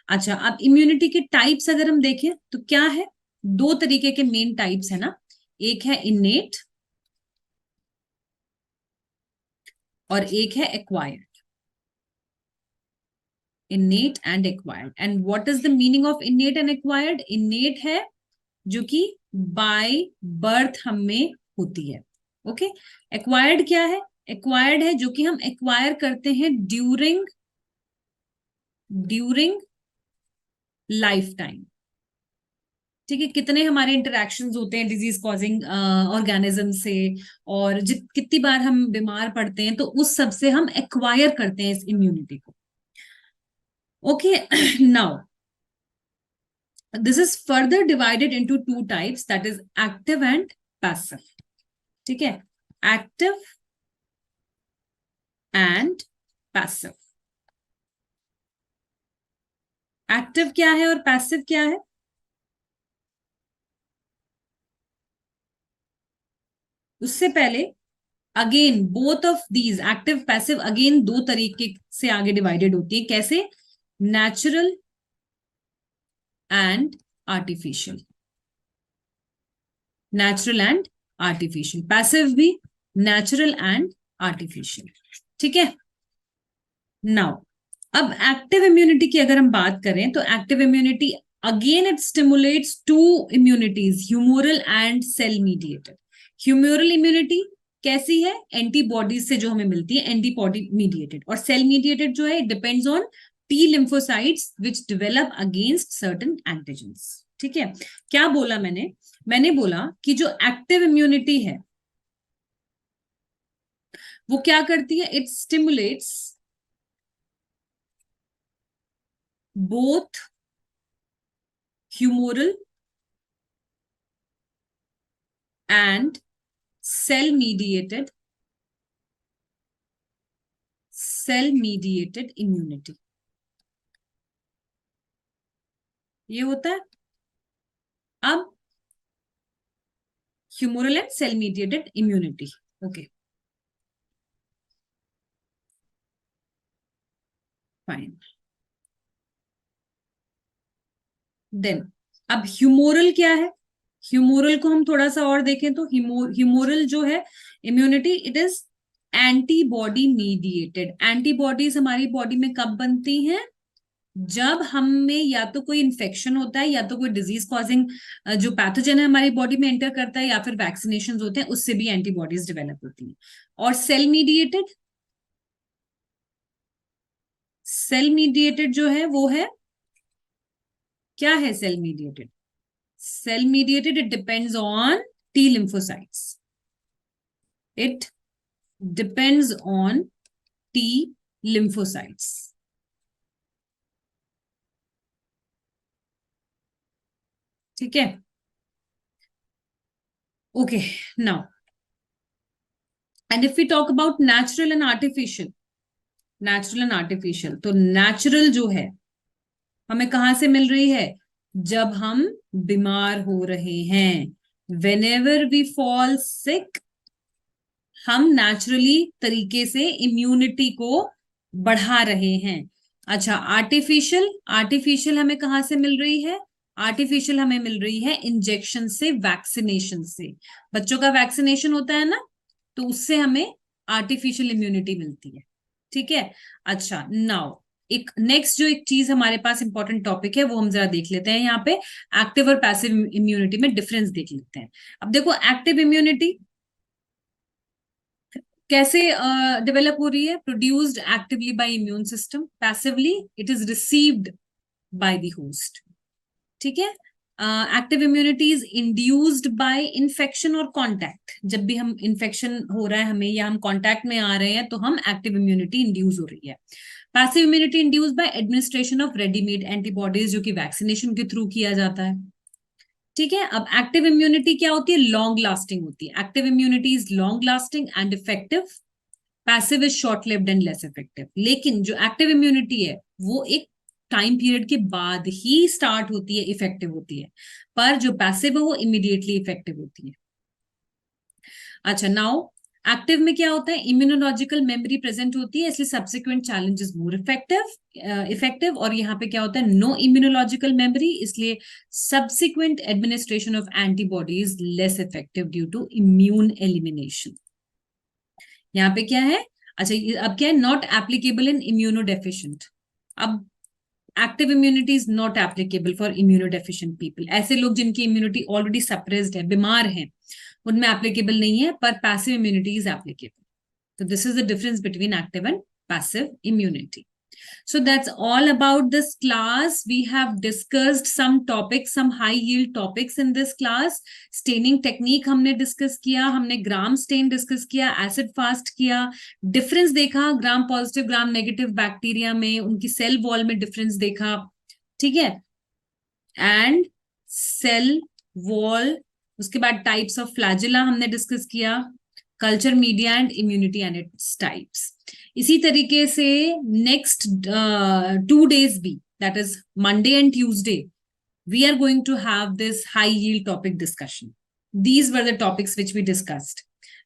अच्छा अब immunity के टाइप्स अगर हम देखें तो क्या है, दो तरीके के मेन टाइप्स है ना, एक है इनेट और एक है acquired, इनेट and acquired. And what is the meaning of इनेट and acquired? इनेट है जो कि बाय बर्थ हम में होती है, ओके। एक्वायर्ड क्या है? एक्वायर्ड है जो कि हम एक्वायर करते हैं ड्यूरिंग लाइफ टाइम, ठीक है, कितने हमारे इंटरेक्शंस होते हैं डिजीज कॉजिंग ऑर्गेनिज्म से, और कितनी बार हम बीमार पड़ते हैं, तो उस सब से हम एक्वायर करते हैं इस इम्यूनिटी को, okay. Now this is further divided into two types, that is active and passive, ठीक है, एक्टिव एंड पैसिव। एक्टिव क्या है और पैसिव क्या है? उससे पहले again both of these active passive again दो तरीके से आगे डिवाइडेड होती है, कैसे? Natural and artificial, natural and artificial, passive भी नेचुरल एंड आर्टिफिशियल। ठीक है, नाउ अब एक्टिव इम्यूनिटी की अगर हम बात करें तो active immunity again it stimulates to immunities, humoral and cell mediated. Humoral immunity कैसी है? एंटीबॉडीज से जो हमें मिलती है, एंटीबॉडी मीडिएटेड। और सेल मीडिएटेड जो है it depends on T lymphocytes which develop against certain antigens. ठीक है, क्या बोला मैंने बोला कि जो एक्टिव इम्यूनिटी है वो क्या करती है? It stimulates both humoral and cell mediated immunity। ये होता है अब humoral and cell mediated immunity. Okay fine. Then अब ह्यूमोरल क्या है? ह्यूमोरल को हम थोड़ा सा और देखें तो ह्यूमोरल जो है immunity it is antibody mediated. Antibodies हमारी बॉडी में कब बनती हैं? जब हमें या तो कोई इन्फेक्शन होता है या तो कोई डिजीज कॉजिंग जो पैथोजन है हमारी बॉडी में एंटर करता है या फिर वैक्सीनेशन होते हैं, उससे भी एंटीबॉडीज डेवलप होती हैं। और सेल मीडिएटेड जो है वो है क्या है? Cell mediated it depends on T lymphocytes. It depends on T lymphocytes. ठीक है, okay now and if we talk about natural and artificial, तो नेचुरल जो है हमें कहां से मिल रही है? जब हम बीमार हो रहे हैं, वेनेवर वी फॉल सिक, हम नेचुरली तरीके से इम्यूनिटी को बढ़ा रहे हैं। अच्छा, आर्टिफिशियल हमें कहां से मिल रही है? आर्टिफिशियल हमें मिल रही है इंजेक्शन से, वैक्सीनेशन से। बच्चों का वैक्सीनेशन होता है ना, तो उससे हमें आर्टिफिशियल इम्यूनिटी मिलती है। ठीक है, अच्छा नाउ एक नेक्स्ट जो एक चीज हमारे पास इंपॉर्टेंट टॉपिक है वो हम जरा देख लेते हैं। यहाँ पे एक्टिव और पैसिव इम्यूनिटी में डिफरेंस देख लेते हैं। अब देखो एक्टिव इम्यूनिटी कैसे डेवलप हो रही है? Produced actively bye immune system, passively it is received by the host. ठीक है, active immunity is induced by infection और कॉन्टैक्ट। जब भी हम इन्फेक्शन हो रहा है हमें या हम कॉन्टैक्ट में आ रहे हैं तो हम एक्टिव इम्यूनिटी इंड्यूस हो रही है। Passive immunity induced by administration of readymade antibodies, जो कि वैक्सीनेशन के थ्रू किया जाता है। ठीक है, अब एक्टिव इम्यूनिटी क्या होती है? लॉन्ग लास्टिंग होती है। Active immunity is long lasting and effective, passive is short lived and less effective. लेकिन जो एक्टिव इम्यूनिटी है वो एक टाइम पीरियड के बाद ही स्टार्ट होती है, इफेक्टिव होती है, पर जो पैसिव है वो इमीडिएटली इफेक्टिव होती है। अच्छा नाउ एक्टिव में क्या होता है? इम्यूनोलॉजिकल मेमोरी प्रेजेंट होती है, इसलिए subsequent challenge is more effective. और यहाँ पे क्या होता है? नो इम्यूनोलॉजिकल मेमोरी, इसलिए subsequent administration of antibodies less effective due to immune elimination. यहाँ पे क्या है? अच्छा अब क्या है? Not applicable in immunodeficient. अब active immunity is not applicable for immunodeficient people. ऐसे लोग जिनकी इम्यूनिटी ऑलरेडी सप्रेस्ड है, बीमार हैं, उनमें एप्लीकेबल नहीं है, पर पैसिव इम्यूनिटी इज एप्लीकेबल। तो this is the difference between active and passive immunity. So that's all about this class. We have discussed some topics, some high yield topics in this class. Staining technique हमने discuss किया, हमने gram stain discuss किया, acid fast किया, difference देखा gram positive, gram negative bacteria में, उनकी cell wall में difference देखा, ठीक है, and cell wall, उसके बाद types of flagella हमने discuss किया, culture media and immunity and its types. इसी तरीके से नेक्स्ट 2 days भी, that is Monday and Tuesday, we are going to have this high yield topic discussion. These were the topics which we discussed.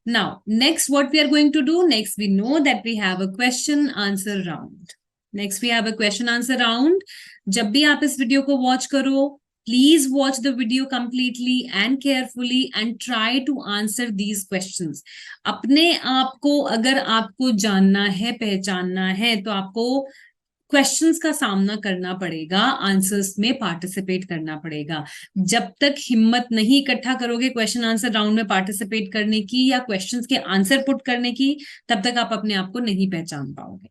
Now, next what we are going to do, next we know that we have a question answer round. Next we have a question answer round. जब भी आप इस video को watch करो, Please watch the video completely and carefully and try to answer these questions. अपने आप को अगर आपको जानना है, पहचानना है, तो आपको क्वेश्चंस का सामना करना पड़ेगा, आंसर्स में पार्टिसिपेट करना पड़ेगा. जब तक हिम्मत नहीं इकट्ठा करोगे क्वेश्चन आंसर राउंड में पार्टिसिपेट करने की या क्वेश्चंस के आंसर पुट करने की, तब तक आप अपने आप को नहीं पहचान पाओगे.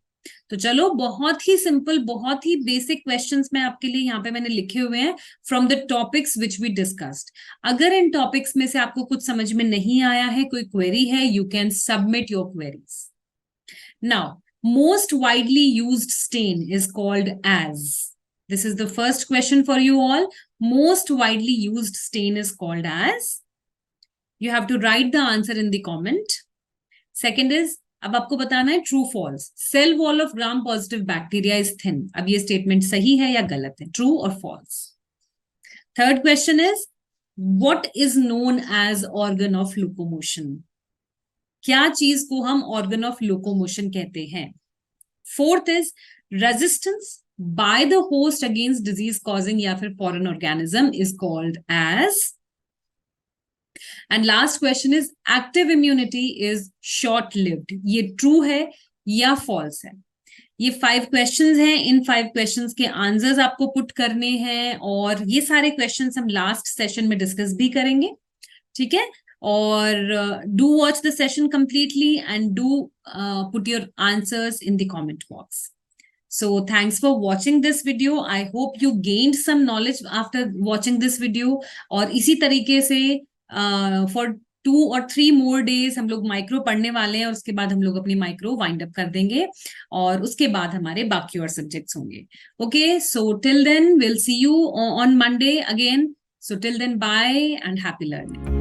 तो चलो, बहुत ही सिंपल, बहुत ही बेसिक क्वेश्चंस मैं आपके लिए यहाँ पे मैंने लिखे हुए हैं from the topics which we discussed. अगर इन टॉपिक्स में से आपको कुछ समझ में नहीं आया है, कोई क्वेरी है, you can submit your queries. Now, most widely used stain is called as. This is the first question for you all. Most widely used stain is called as. You have to write the answer in the comment. Second is, अब आपको बताना है true false. Cell wall of gram positive bacteria is thin. अब ये statement सही है या गलत है, ट्रू और false. Third question is, what is known as organ of locomotion. क्या चीज को हम ऑर्गन ऑफ लोकोमोशन कहते हैं. Fourth is, resistance by the host against disease causing या फिर foreign organism is called as. And last question is, active immunity is short lived. ये true है या फॉल्स है. ये 5 क्वेश्चंस हैं. इन 5 क्वेश्चंस के आंसर्स आपको पुट करने हैं और ये सारे क्वेश्चंस हम लास्ट सेशन में डिस्कस भी करेंगे. ठीक है. और do watch the session completely and do put your answers in the comment box. So thanks for watching this video. I hope you gained some knowledge after watching this video. और इसी तरीके से for 2 or 3 more days हम लोग micro पढ़ने वाले हैं और उसके बाद हम लोग अपनी माइक्रो वाइंड अप कर देंगे और उसके बाद हमारे बाकी और सब्जेक्ट्स होंगे. Okay, so till then we'll see you on Monday again. So till then, bye and happy learning.